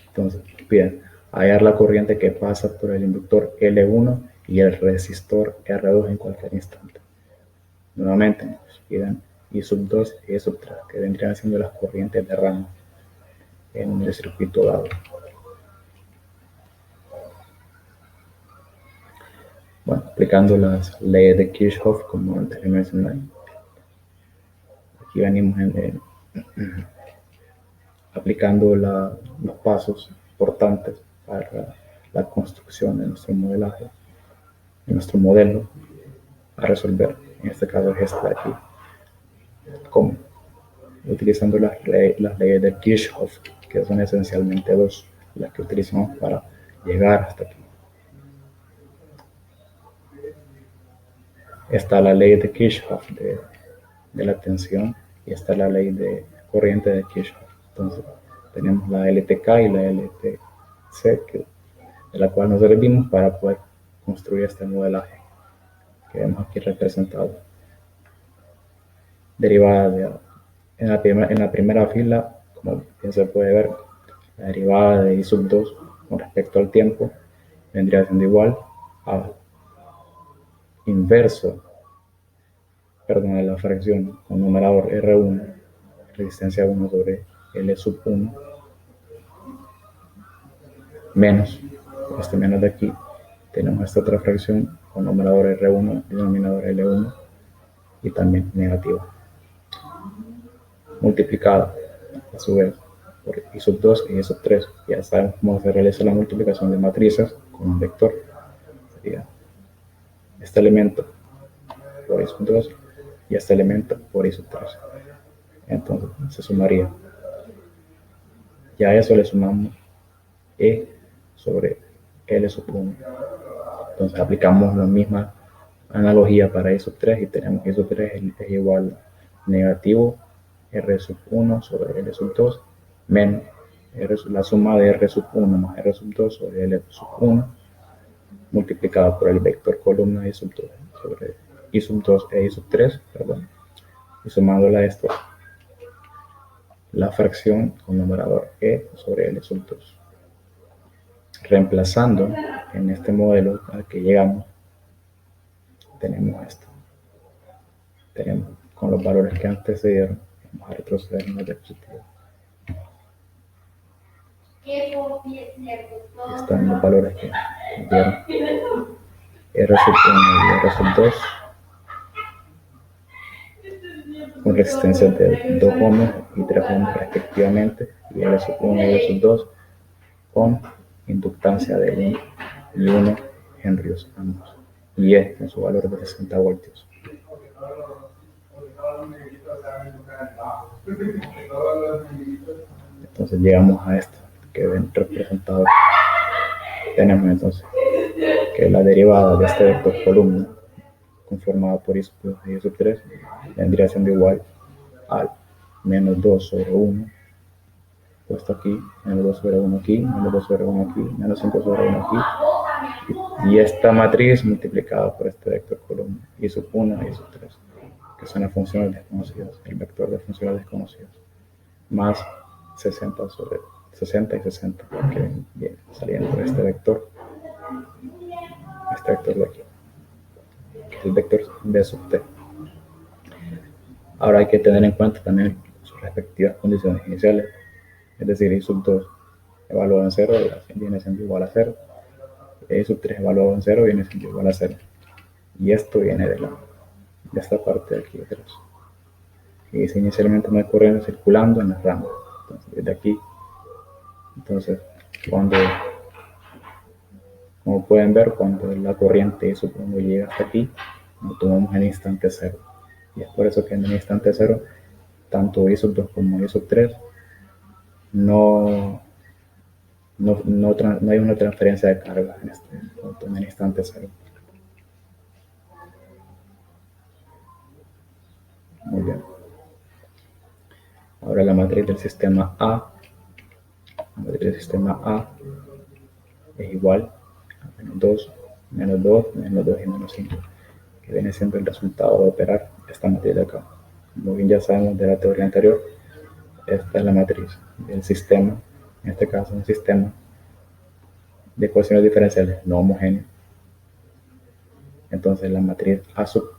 Entonces, bien, hallar la corriente que pasa por el inductor L1 y el resistor R2 en cualquier instante. Nuevamente nos piden I sub 2 y I sub 3, que vendrían siendo las corrientes de rama en el circuito dado. Bueno, aplicando las leyes de Kirchhoff, como antes le mencioné, aquí venimos aplicando los pasos importantes para la construcción de nuestro modelaje, de nuestro modelo, a resolver. En este caso es este de aquí. ¿Cómo? Utilizando las leyes de Kirchhoff, que son esencialmente dos, las que utilizamos para llegar hasta aquí. Está la ley de Kirchhoff de la tensión y está la ley de corriente de Kirchhoff. Entonces, tenemos la LTK y la LTC, de la cual nos servimos para poder construir este modelaje que vemos aquí representado. Derivada en la primera fila, como bien se puede ver, la derivada de I sub 2 con respecto al tiempo vendría siendo igual a inverso, perdón, a la fracción con numerador R1, resistencia 1 sobre L sub 1, menos, este menos de aquí, tenemos esta otra fracción con numerador R1 y denominador L1 y también negativa, multiplicada a su vez por I sub 2 y I sub 3. Ya sabemos cómo se realiza la multiplicación de matrices con un vector. Sería este elemento por I sub 2 y este elemento por I sub 3. Entonces se sumaría. Ya a eso le sumamos E sobre L sub 1. Entonces aplicamos la misma analogía para I sub 3 y tenemos I sub 3 es igual a negativo R sub 1 sobre L sub 2 menos la suma de R sub 1 más R sub 2 sobre L sub 1 multiplicada por el vector columna I sub 2 sobre I sub 2 e I sub 3, perdón, y sumándola a esto, la fracción con numerador E sobre L sub 2. Reemplazando en este modelo al que llegamos, tenemos esto. Tenemos con los valores que antecedieron. Vamos a retroceder en la diapositiva. Están los valores que dieron. R sub 1 y R sub 2 con resistencias de 2 ohms y 3 ohms respectivamente, y R sub 1 y R sub 2 con inductancia de 1 y 1 henrios ambos, y E con su valor de 60 voltios. Entonces llegamos a esto que ven representado. Tenemos entonces que la derivada de este vector columna conformado por I sub 2 y I sub 3 vendría siendo igual al menos 2 sobre 1 puesto aquí, menos 2 sobre 1 aquí, menos 2 sobre 1 aquí, menos 5 sobre 1 aquí, y esta matriz multiplicada por este vector columna I sub 1 y I sub 3, que son las funciones desconocidas, el vector de funciones desconocidas, más 60 sobre 60 y 60, que viene saliendo por este vector de aquí, que es el vector B sub t. Ahora hay que tener en cuenta también sus respectivas condiciones iniciales, es decir, I sub 2 evaluado en 0 viene siendo igual a 0, y I sub 3 evaluado en 0 viene siendo igual a 0, y esto viene de esta parte de aquí atrás, que dice inicialmente no hay corriente circulando en las ramas. Entonces, desde aquí, entonces, como pueden ver, cuando la corriente I sub 1 llega hasta aquí, lo tomamos en instante 0, y es por eso que en el instante 0, tanto I sub 2 como I sub 3 no hay una transferencia de carga en este punto, en el instante 0. Muy bien. Ahora la matriz del sistema A. La matriz del sistema A es igual a menos 2, menos 2, menos 2 y menos 5, que viene siendo el resultado de operar esta matriz de acá. Como bien ya sabemos de la teoría anterior, esta es la matriz del sistema, en este caso un sistema de ecuaciones diferenciales no homogéneas. Entonces la matriz A sub,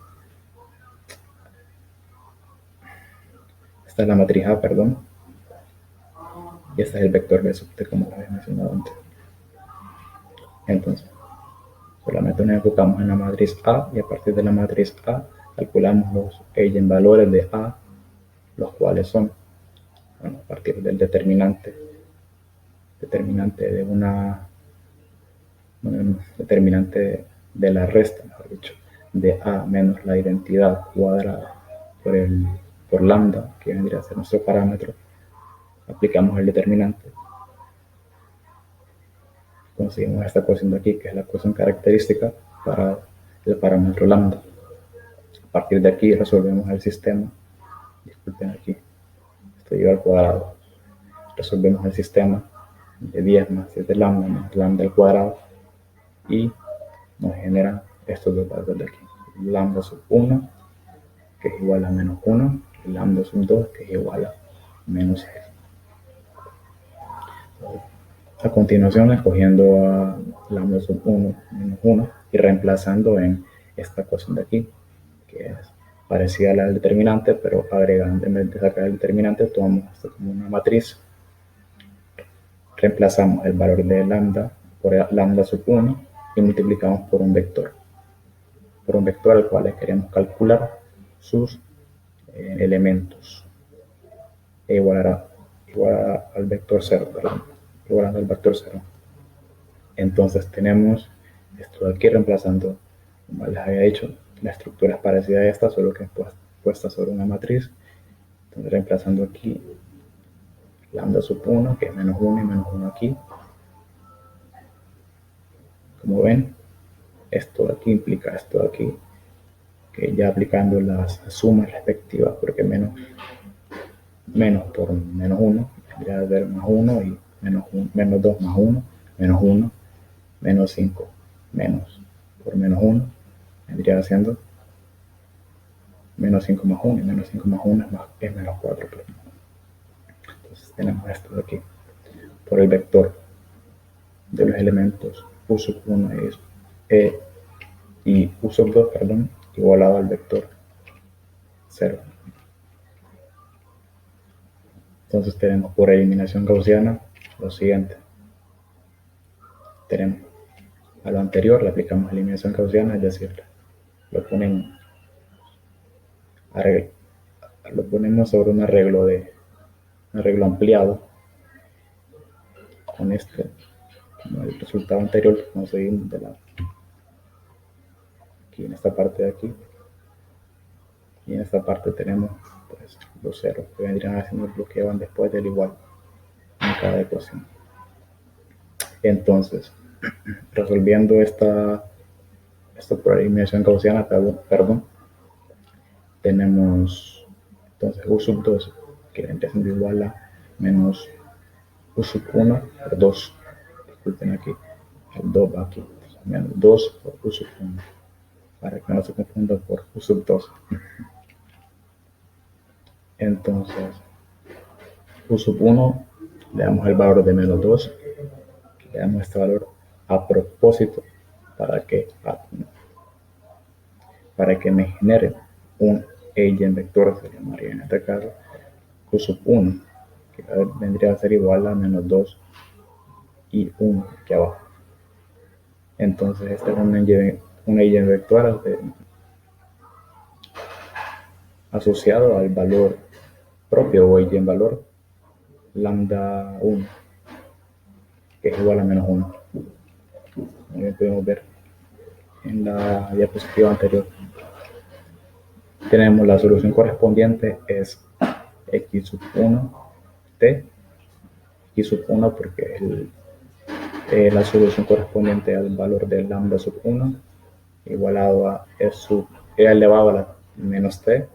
esta es la matriz A, perdón, y este es el vector B sub t, como lo había mencionado antes. Entonces, solamente nos enfocamos en la matriz A, y a partir de la matriz A calculamos los eigenvalores de A, los cuales son, bueno, a partir del determinante de una, determinante de la resta, mejor dicho, de A menos la identidad cuadrada por lambda, que vendría a ser nuestro parámetro. Aplicamos el determinante, conseguimos esta ecuación de aquí, que es la ecuación característica para el parámetro lambda. A partir de aquí resolvemos el sistema, disculpen aquí, esto lleva al cuadrado, resolvemos el sistema de 10 más 7 lambda más lambda al cuadrado, y nos generan estos dos valores de aquí, lambda sub 1, que es igual a menos 1, y lambda sub 2, que es igual a menos 6. A continuación, escogiendo a lambda sub 1 menos 1 y reemplazando en esta ecuación de aquí, que es parecida a la del determinante, pero agregando, en vez de sacar el determinante, tomamos esto como una matriz. Reemplazamos el valor de lambda por lambda sub 1 y multiplicamos por un vector al cual queremos calcular sus elementos, igual al vector 0, igualando al vector 0. Entonces tenemos esto de aquí reemplazando, como les había dicho, la estructura es parecida a esta, solo que es puesta sobre una matriz. Entonces reemplazando aquí lambda sub 1, que es menos 1 y menos 1 aquí. Como ven, esto de aquí implica esto de aquí, que ya aplicando las sumas respectivas, porque menos por menos 1 tendría que haber más 1, y menos 2 más 1, menos 1, menos 5, menos por menos 1 vendría siendo menos 5 más 1, y menos 5 más 1 es menos 4. Entonces tenemos esto de aquí, por el vector de los elementos U sub 1 y U sub 2, igualado al vector 0. Entonces tenemos por eliminación gaussiana lo siguiente. Tenemos a lo anterior, le aplicamos eliminación gaussiana, es decir, lo ponemos sobre un arreglo ampliado con como el resultado anterior que conseguimos aquí en esta parte de aquí, y en esta parte tenemos pues los ceros que vendrían haciendo el bloqueo van después del igual en cada ecuación. Entonces, resolviendo esto por eliminación gaussiana, perdón, tenemos entonces u sub 2 que vendría siendo igual a menos u sub 1 por 2. Disculpen aquí, el 2 va aquí, menos 2 por u sub 1, para que no se confunda por u sub 2. Entonces, u sub 1 le damos el valor de menos 2, le damos este valor a propósito para que me genere un eigenvector, se llamaría en este caso u sub 1, que vendría a ser igual a menos 2 y 1 aquí abajo. Entonces este es un eigenvector asociado al valor propio o eigenvalor lambda 1, que es igual a menos 1. Como bien podemos ver en la diapositiva anterior. Tenemos la solución correspondiente es x sub 1 t, x sub 1 porque es la solución correspondiente al valor de lambda sub 1 igualado a e elevado a la menos t.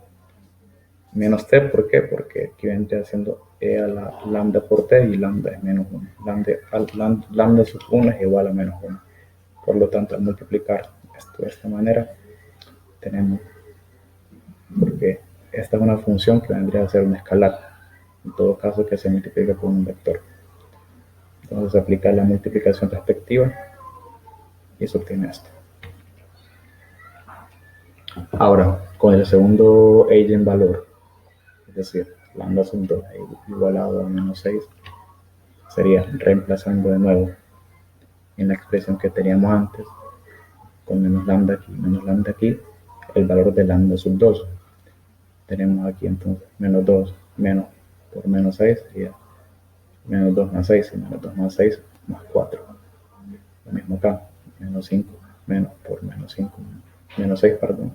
Menos t, ¿por qué? Porque aquí vendría haciendo e a la lambda por t y lambda es menos 1. Lambda sub 1 es igual a menos 1. Por lo tanto, al multiplicar esto de esta manera, tenemos, porque esta es una función que vendría a ser un escalar, en todo caso que se multiplica con un vector. Entonces aplicar la multiplicación respectiva y se obtiene esto. Ahora, con el segundo eigenvalor, es decir, lambda sub 2 igualado a menos 6, sería reemplazando de nuevo en la expresión que teníamos antes, con menos lambda aquí, el valor de lambda sub 2. Tenemos aquí entonces menos 2 menos por menos 6 sería menos 2 más 6 y menos 2 más 6 más 4. Lo mismo acá, menos 5 menos por menos 5, menos 6, perdón,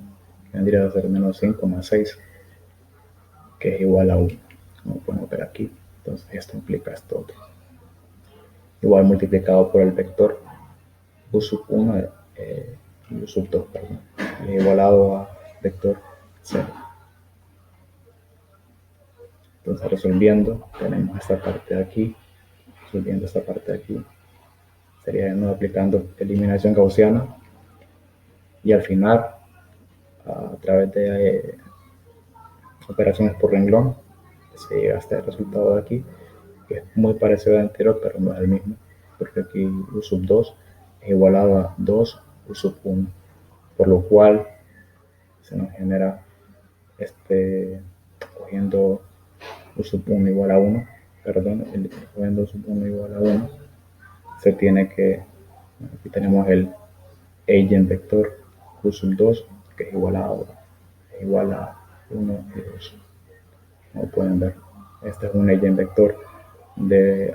vendría a ser menos 5 más 6, que es igual a 1, como podemos ver aquí. Entonces esto implica esto otro. Igual multiplicado por el vector u sub 1 y u sub 2, perdón, igualado a vector 0. Entonces resolviendo, tenemos esta parte de aquí, resolviendo esta parte de aquí, sería de nuevo aplicando eliminación gaussiana y al final, a través de operaciones por renglón, se llega hasta el resultado de aquí, que es muy parecido al anterior, pero no es el mismo, porque aquí u sub 2 es igualado a 2 u sub 1, por lo cual se nos genera cogiendo u sub 1 igual a 1, perdón, cogiendo u sub 1 igual a 1, se tiene que, aquí tenemos el eigenvector u sub 2, que es igual a 1 y 2. Como pueden ver, este es un eigenvector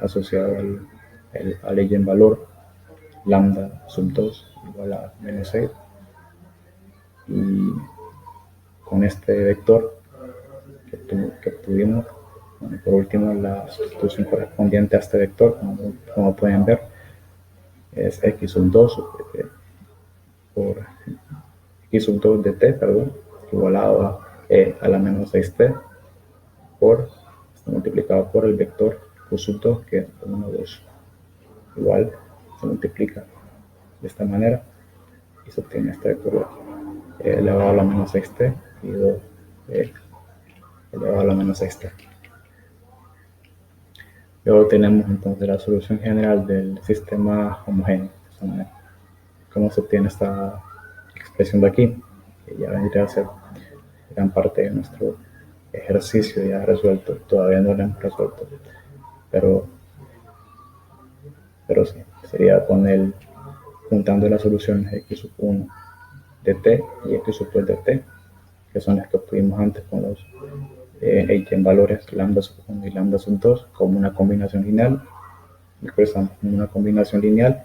asociado al eigenvalor lambda sub 2 igual a menos 6, y con este vector que obtuvimos, bueno, por último la sustitución correspondiente a este vector, como pueden ver, es x sub 2 por x sub 2 de t, perdón, igualado a e a la menos 6t multiplicado por el vector u sub 2, que es 1, 2. Igual se multiplica de esta manera y se obtiene este vector aquí, elevado a la menos 6t y 2 elevado a la menos 6t. Luego tenemos entonces la solución general del sistema homogéneo. ¿Cómo se obtiene esta expresión de aquí? Que ya vendría a ser gran parte de nuestro ejercicio ya resuelto, todavía no lo hemos resuelto, pero sí, sería juntando las soluciones x sub 1 de t y x sub 2 de t, que son las que obtuvimos antes con los eigenvalores lambda sub 1 y lambda sub 2 como una combinación lineal, expresamos como una combinación lineal,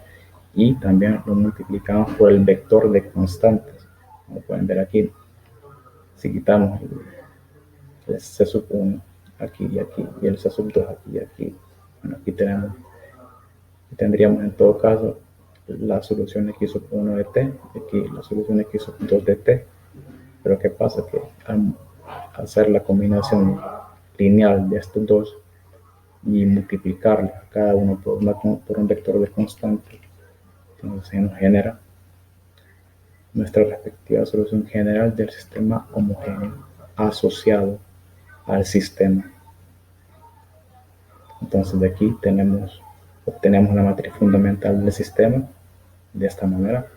y también lo multiplicamos por el vector de constantes, como pueden ver aquí. Si quitamos el c sub 1 aquí y aquí, y el c sub 2 aquí y aquí, bueno, aquí tendríamos en todo caso la solución x sub 1 de t, aquí la solución x sub 2 de t, pero ¿qué pasa? Que al hacer la combinación lineal de estos dos y multiplicarla cada uno por un vector de constante, entonces se nos genera nuestra respectiva solución general del sistema homogéneo asociado al sistema. Entonces de aquí obtenemos la matriz fundamental del sistema de esta manera,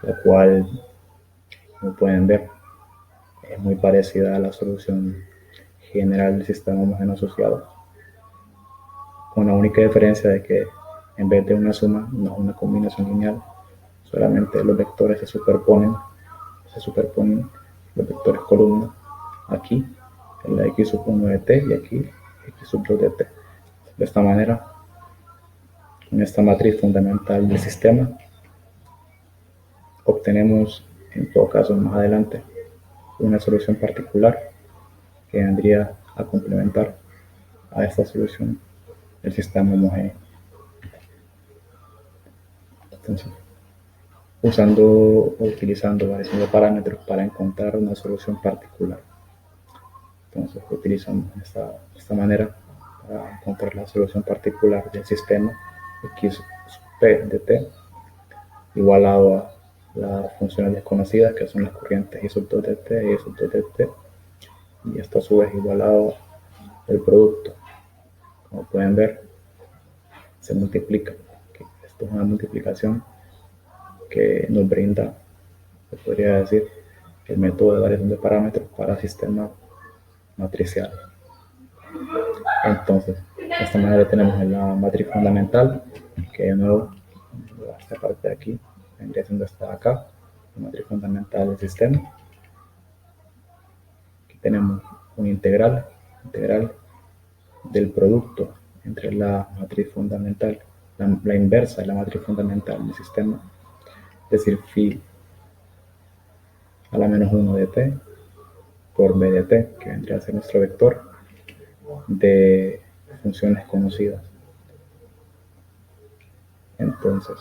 la cual, como pueden ver, es muy parecida a la solución general del sistema homogéneo asociado, con la única diferencia de que en vez de una suma, no es una combinación lineal, solamente los vectores se superponen los vectores columna, aquí en la x sub 1 de t y aquí x sub 2 de t. De esta manera, con esta matriz fundamental del sistema, obtenemos, en todo caso más adelante, una solución particular que vendría a complementar a esta solución del sistema homogéneo. Entonces, utilizando variación de parámetros para encontrar una solución particular. Entonces, utilizamos esta manera para encontrar la solución particular del sistema x sub p de t igualado a las funciones desconocidas, que son las corrientes y sub 2 de t y sub 2 de t, y esto a su vez igualado al producto. Como pueden ver, se multiplica. Esto es una multiplicación que nos brinda, se podría decir, el método de variación de parámetros para sistemas matriciales. Entonces, de esta manera tenemos la matriz fundamental, que de nuevo, esta parte de aquí, vendría siendo esta de acá, la matriz fundamental del sistema. Aquí tenemos un integral del producto entre la matriz fundamental, la inversa de la matriz fundamental del sistema, es decir, phi a la menos 1 de t por b de t, que vendría a ser nuestro vector de funciones conocidas. Entonces,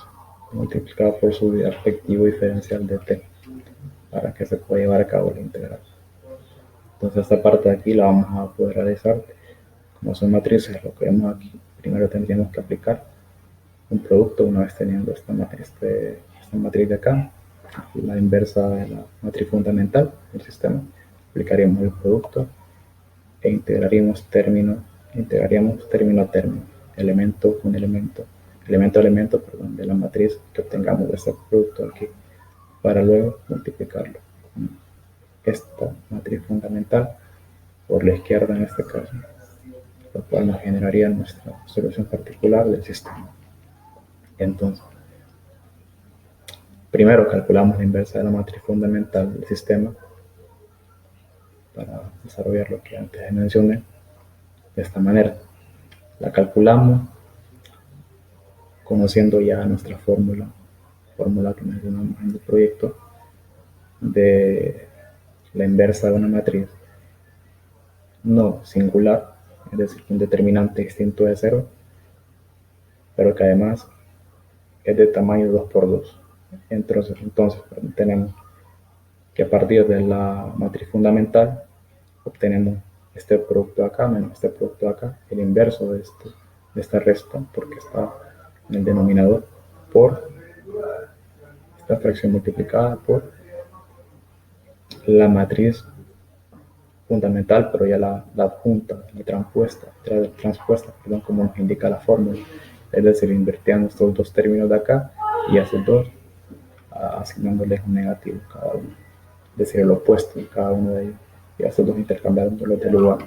multiplicado por su respectivo diferencial de t, para que se pueda llevar a cabo la integral. Entonces esta parte de aquí la vamos a poder realizar. Como son matrices, lo que vemos aquí, primero tendríamos que aplicar un producto una vez teniendo esta matriz de acá, la inversa de la matriz fundamental del sistema. Aplicaríamos el producto e integraríamos término a término, elemento a elemento, de la matriz que obtengamos de este producto aquí, para luego multiplicarlo con esta matriz fundamental por la izquierda en este caso, lo cual nos generaría nuestra solución particular del sistema. Entonces, primero calculamos la inversa de la matriz fundamental del sistema para desarrollar lo que antes mencioné. De esta manera, la calculamos conociendo ya nuestra fórmula que mencionamos en el proyecto de la inversa de una matriz no singular, es decir, un determinante distinto de 0, pero que además es de tamaño 2 por 2. Entonces tenemos que a partir de la matriz fundamental obtenemos este producto de acá menos este producto de acá, el inverso de esta resta, porque está en el denominador, por esta fracción multiplicada por la matriz fundamental, pero ya la adjunta, la transpuesta, como nos indica la fórmula, es decir, invirtiendo estos dos términos de acá y a estos dos, asignándoles un negativo cada uno, es decir, el opuesto de cada uno de ellos, y a estos dos intercambiándolos de lugar.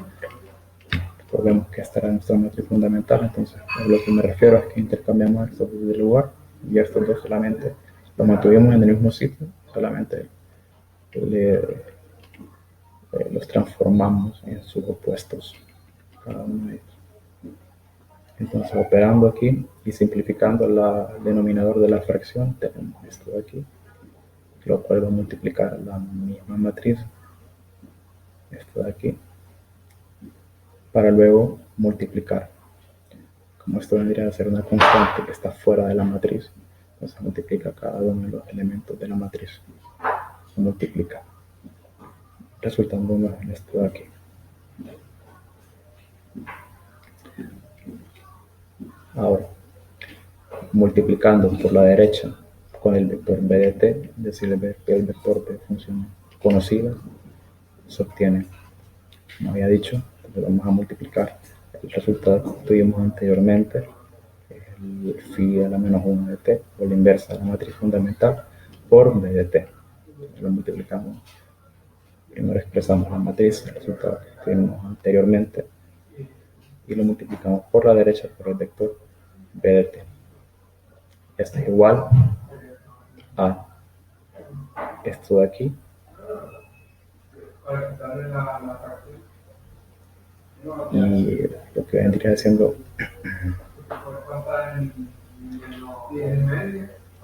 Pues vemos que esta era nuestra matriz fundamental, entonces a lo que me refiero es que intercambiamos estos dos de lugar y estos dos solamente los mantuvimos en el mismo sitio, solamente los transformamos en sus opuestos, cada uno de ellos. Entonces, operando aquí y simplificando el denominador de la fracción, tenemos esto de aquí, lo cual va a multiplicar la misma matriz, esto de aquí, para luego multiplicar. Como esto vendría a ser una constante que está fuera de la matriz, entonces multiplica cada uno de los elementos de la matriz. Se multiplica, resultando en esto de aquí. Ahora, multiplicando por la derecha con el vector b de t, es decir, el vector de función conocida, se obtiene, como había dicho, entonces vamos a multiplicar el resultado que tuvimos anteriormente, el phi a la menos 1 de t, o la inversa de la matriz fundamental, por b de t. Lo multiplicamos. Primero expresamos la matriz, el resultado que tuvimos anteriormente, y lo multiplicamos por la derecha por el vector b de t. Esto es igual a esto de aquí, y lo que vendría siendo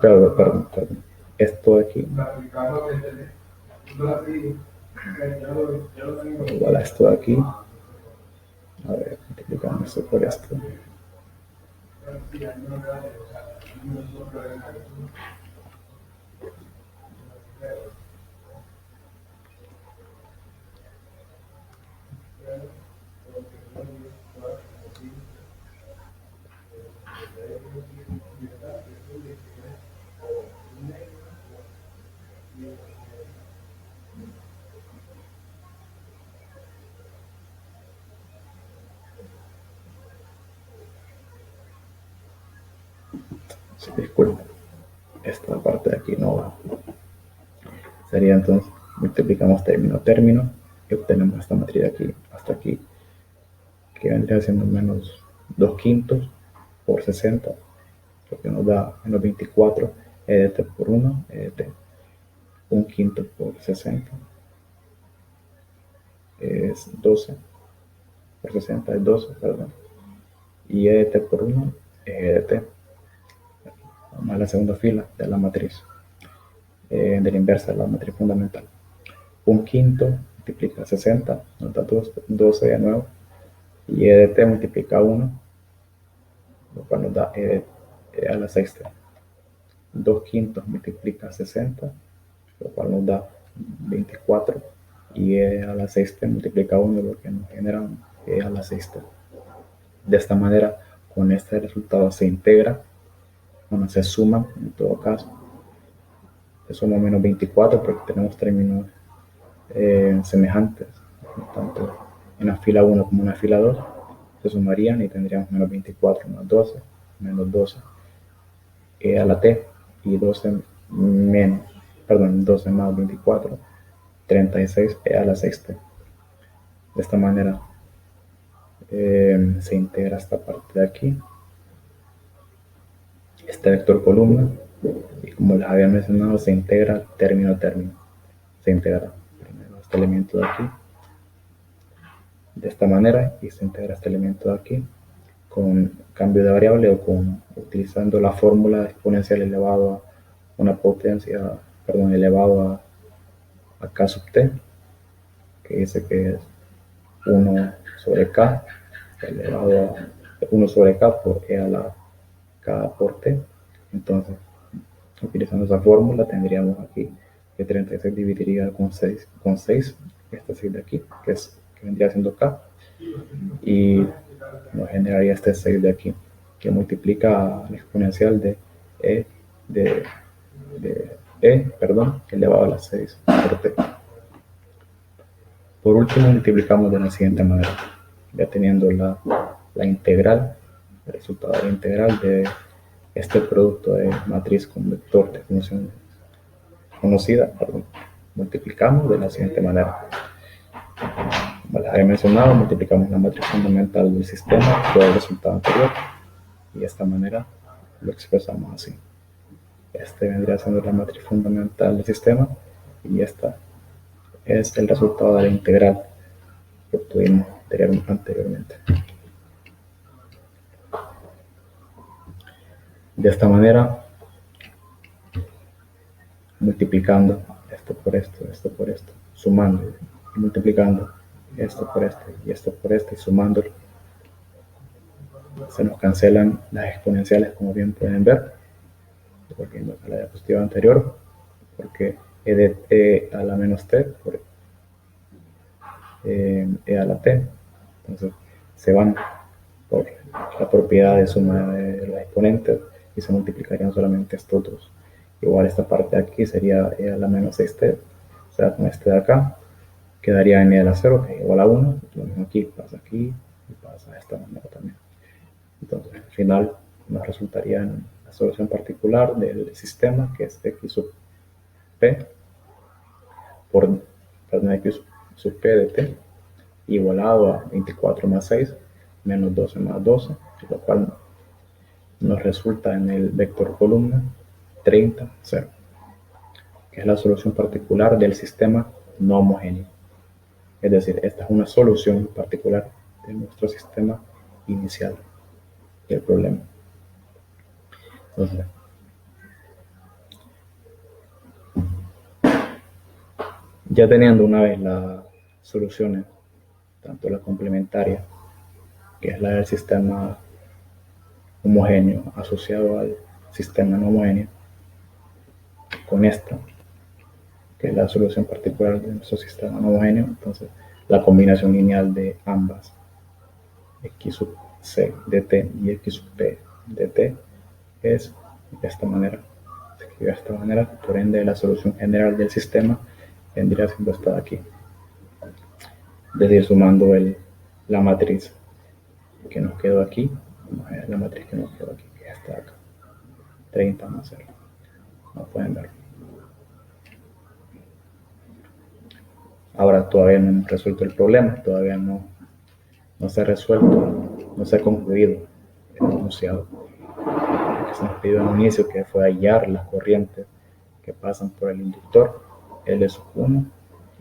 perdón, esto de aquí igual a esto de aquí. A ver, multiplicamos esto por esto. Sí, disculpen, esta parte de aquí no va. Sería entonces, multiplicamos término a término y obtenemos esta matriz de aquí hasta aquí, que vendría siendo menos 2/5 por 60, lo que nos da menos 24 e de t por 1, e de t. 1/5 por 60 es 12, por 60 es 12, perdón, y e de t por 1 es e de t. Vamos a la segunda fila de la matriz, de la inversa de la matriz fundamental. 1/5 multiplica 60, nos da 12 de nuevo, y e de t multiplica 1, lo cual nos da e a la sexta. 2/5 multiplica 60, lo cual nos da 24, y e a la sexta multiplica 1, lo que nos genera e a la sexta. De esta manera, con este resultado se integra, bueno, se suman en todo caso, se suma menos 24 porque tenemos términos semejantes, tanto en la fila 1 como en la fila 2, se sumarían y tendríamos menos 24 más 12, menos 12, e a la t, y 12 más 24, 36 e a la sexta. De esta manera se integra esta parte de aquí, este vector columna, y como les había mencionado, se integra término a término. Se integra primero este elemento de aquí, de esta manera, y se integra este elemento de aquí con cambio de variable o utilizando la fórmula exponencial elevado a una potencia, elevado a k sub t, que dice que es 1 sobre k elevado a 1 sobre k por e a la k por t. Entonces, utilizando esa fórmula tendríamos aquí que 36 dividiría con 6, esta 6 de aquí, que vendría siendo k, y nos generaría este 6 de aquí, que multiplica la exponencial de elevado a la 6 por t. Por último, multiplicamos de la siguiente manera, ya teniendo la integral, el resultado de la integral de este producto de matriz con vector de función conocida, multiplicamos de la siguiente manera. Como les había mencionado, multiplicamos la matriz fundamental del sistema por el resultado anterior y de esta manera lo expresamos así. Este vendría siendo la matriz fundamental del sistema y esta es el resultado de la integral que obtuvimos anteriormente. De esta manera, multiplicando esto por esto, sumando y multiplicando esto por esto y sumándolo, se nos cancelan las exponenciales, como bien pueden ver, volviendo a la diapositiva anterior, porque e de e a la menos t por e a la t, entonces se van por la propiedad de suma de los exponentes y se multiplicarían solamente estos dos. Igual esta parte de aquí sería e a la menos 6t, o sea, con este de acá quedaría n a la 0, que es igual a 1, lo mismo aquí y pasa de esta manera también. Entonces al final nos resultaría en la solución particular del sistema, que es x sub p por x sub p de t igualado a 24 más 6 menos 12 más 12, lo cual nos resulta en el vector columna 30, 0, que es la solución particular del sistema no homogéneo. Es decir, esta es una solución particular de nuestro sistema inicial del problema. Entonces, ya teniendo una vez las soluciones, tanto la complementaria, que es la del sistema homogéneo asociado al sistema no homogéneo, con esta, que es la solución particular de nuestro sistema no homogéneo, entonces la combinación lineal de ambas, x sub c de t y x sub p de t, es de esta manera. Se escribe de esta manera, por ende la solución general del sistema vendría siendo esta de aquí. Es decir, sumando la matriz que nos quedó aquí, la matriz que nos quedó aquí, que es esta de acá, 30 más 0. No pueden ver. Ahora todavía no hemos resuelto el problema, todavía no se ha resuelto, no se ha concluido el enunciado. Que se nos pidió en un inicio, que fue hallar las corrientes que pasan por el inductor L sub 1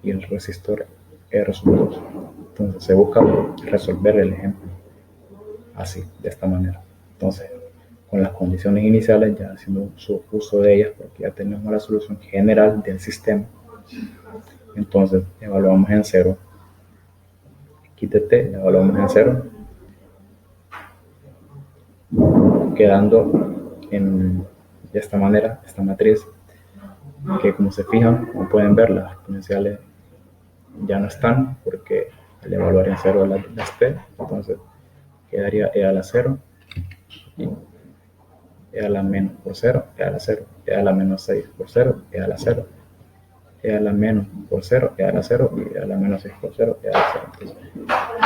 y el resistor R sub 2. Entonces se busca resolver el ejemplo así, de esta manera. Entonces, con las condiciones iniciales, ya haciendo uso de ellas, porque ya tenemos la solución general del sistema. Entonces, evaluamos en 0. X de t, la evaluamos en 0. Quedando de esta manera, esta matriz, que como se fijan, como pueden ver, las exponenciales ya no están, porque al evaluar en 0 las t, entonces quedaría e a la 0, y e a la menos por 0, e a la 0, e a la menos 6 por 0, e a la 0, e a la menos por 0, e a la 0, y e a la menos 6 por 0, e a la 0. Entonces,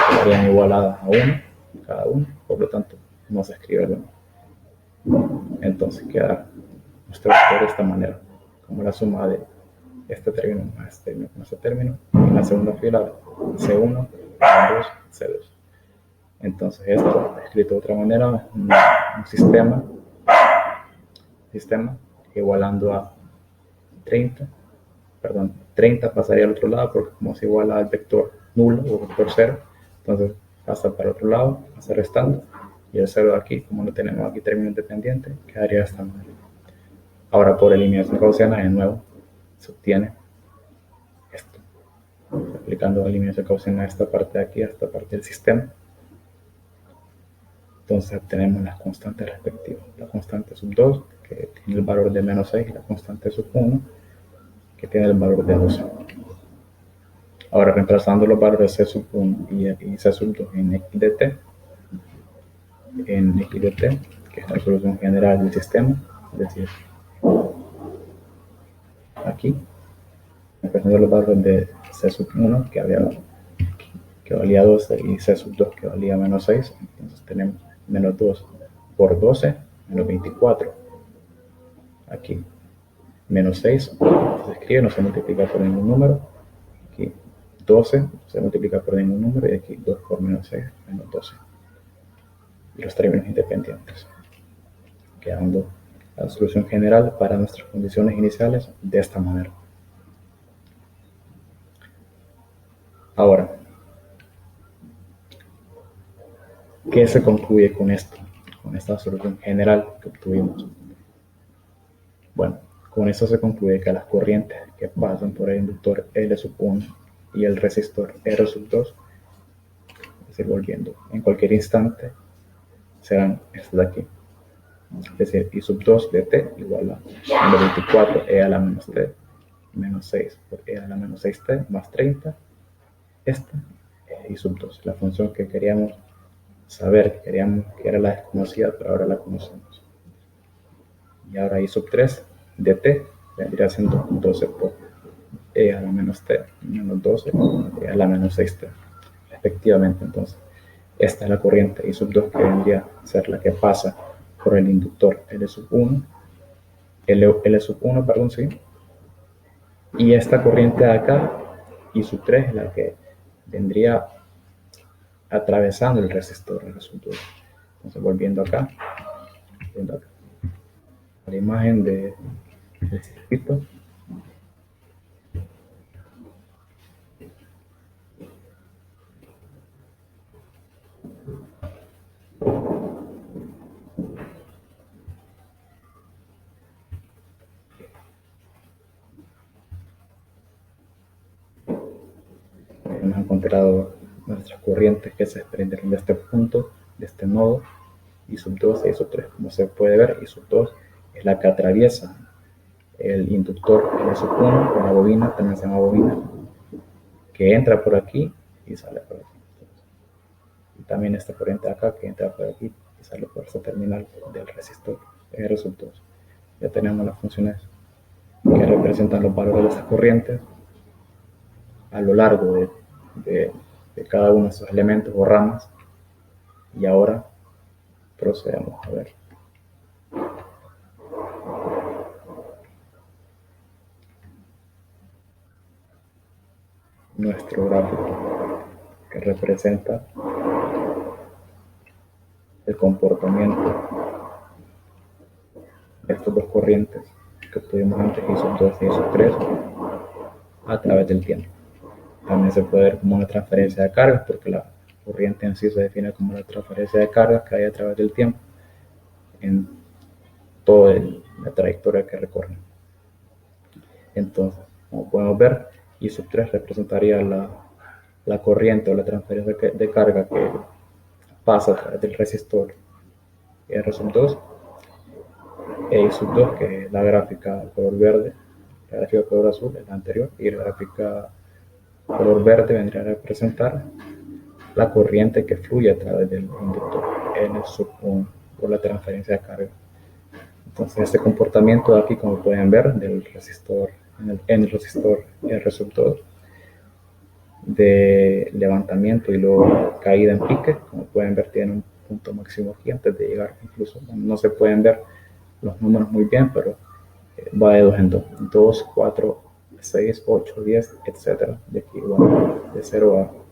quedarían igualadas a 1, cada uno, por lo tanto, no se escribe lo mismo. Entonces queda nuestro vector de esta manera, como la suma de este término más este término con este término, y en la segunda fila C1, C2, C2. Entonces esto, escrito de otra manera, un sistema igualando a 30 pasaría al otro lado, porque como se iguala al vector nulo o vector 0, entonces pasa para el otro lado, pasa restando, y el 0 de aquí, como no tenemos aquí término independiente, quedaría de esta manera. Ahora, por eliminación gaussiana, de nuevo, se obtiene esto. Aplicando la eliminación gaussiana a esta parte de aquí, a esta parte del sistema. Entonces obtenemos las constantes respectivas. La constante sub 2, que tiene el valor de menos 6, y la constante sub 1, que tiene el valor de 12. Ahora, reemplazando los valores de C sub 1 y C sub 2 en x de t, que es la solución general del sistema, es decir, aquí, reemplazando los valores de C sub 1, que valía 12, y C sub 2, que valía menos 6, entonces tenemos menos 2 por 12, menos 24, aquí, menos 6, se escribe, no se multiplica por ningún número, aquí, 12 se multiplica por ningún número y aquí 2 por menos 6 menos 12. Y los términos independientes. Quedando la solución general para nuestras condiciones iniciales de esta manera. Ahora, ¿qué se concluye con esto? Con esta solución general que obtuvimos. Bueno, con eso se concluye que las corrientes que pasan por el inductor L1 y el resistor R2, es decir, volviendo en cualquier instante, serán estas de aquí. Es decir, I2 de t igual a 24 e a la menos t menos 6 por e a la menos 6t más 30. Esta es I2, la función que queríamos saber, que era la desconocida, pero ahora la conocemos. Y ahora I3 de t vendría siendo 12 por e a la menos t menos 12 e a la menos 6t, respectivamente. Entonces, esta es la corriente I2 que vendría a ser la que pasa por el inductor L1, perdón, sí. Y esta corriente de acá, I3, es la que vendría atravesando el resistor R2. Entonces, volviendo acá, la imagen del circuito. Hemos encontrado nuestras corrientes que se desprendieron de este punto, de este nodo, I2 e I3. Como se puede ver, I2 es la que atraviesa el inductor L1 con la bobina, también se llama bobina, que entra por aquí y sale por aquí. Y también esta corriente de acá que entra por aquí y sale por esta terminal del resistor R2. Ya tenemos las funciones que representan los valores de estas corrientes a lo largo de cada uno de estos elementos o ramas. Y ahora procedemos a ver nuestro gráfico que representa el comportamiento de estas dos corrientes que obtuvimos antes, I2 y I3, a través del tiempo. También se puede ver como una transferencia de cargas, porque la corriente en sí se define como la transferencia de cargas que hay a través del tiempo en toda la trayectoria que recorren. Entonces, como podemos ver, I3 representaría la corriente o la transferencia de carga que pasa a través del resistor R2, e I2, que es la gráfica color verde, la gráfica color azul es la anterior, y la gráfica color verde vendría a representar la corriente que fluye a través del inductor N1 por la transferencia de carga. Entonces, este comportamiento de aquí, como pueden ver, del resistor en el resistor R2, de levantamiento y luego caída en pique, como pueden ver, tiene un punto máximo aquí antes de llegar. Incluso no se pueden ver los números muy bien, pero va de 2 en 2, 2, 4, 6, 8, 10, etc. De aquí, bueno, de 0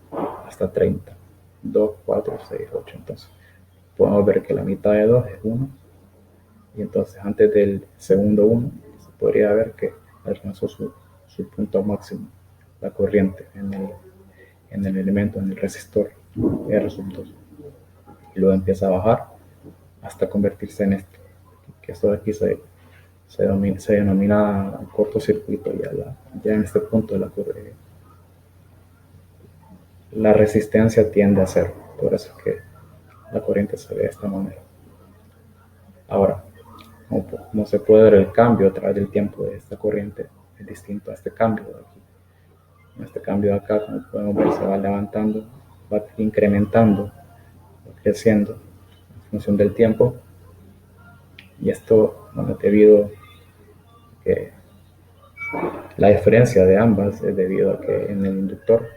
hasta 30, 2, 4, 6, 8. Entonces, podemos ver que la mitad de 2 es 1, y entonces antes del segundo 1, se podría ver que alcanzó su punto máximo, la corriente en el elemento, en el resistor R2. Y luego empieza a bajar hasta convertirse en esto, que esto de aquí se denomina cortocircuito. Ya en este punto la resistencia tiende a cero, por eso es que la corriente se ve de esta manera. Ahora, como se puede ver, el cambio a través del tiempo de esta corriente es distinto a este cambio de aquí. Este cambio de acá, como podemos ver, se va levantando, va incrementando, va creciendo en función del tiempo. Y esto, bueno, debido a que la diferencia de ambas es debido a que en el inductor,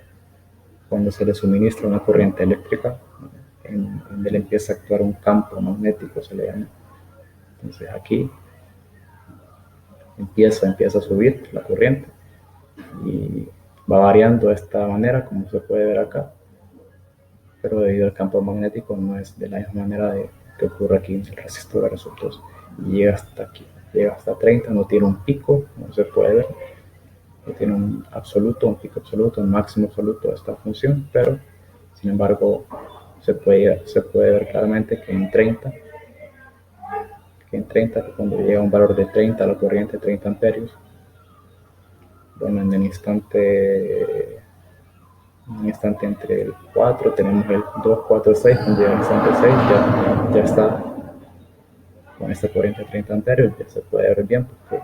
cuando se le suministra una corriente eléctrica, en él empieza a actuar un campo magnético, se le llama. Entonces aquí empieza a subir la corriente, y Va variando de esta manera, como se puede ver acá, pero debido al campo magnético no es de la misma manera que ocurre aquí en el resistor de resultados. Y llega hasta aquí, llega hasta 30, no tiene un pico, como se puede ver, no tiene un absoluto, un pico absoluto, un máximo absoluto de esta función, pero sin embargo se puede ver claramente que en 30, cuando llega a un valor de 30 a la corriente, 30 amperios, bueno, en el instante entre el 4 tenemos el 2, 4, 6, cuando llega al instante 6 ya está con esta corriente de 30 amperios, ya se puede ver bien porque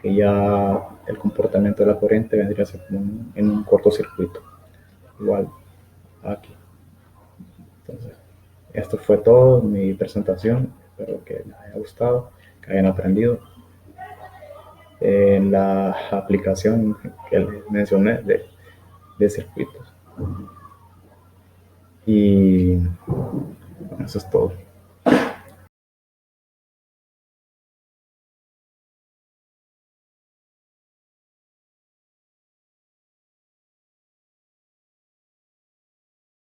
que ya el comportamiento de la corriente vendría a ser como en un cortocircuito, igual aquí. Entonces, esto fue todo mi presentación, espero que les haya gustado, que hayan aprendido en la aplicación que les mencioné de circuitos. Y bueno, eso es todo.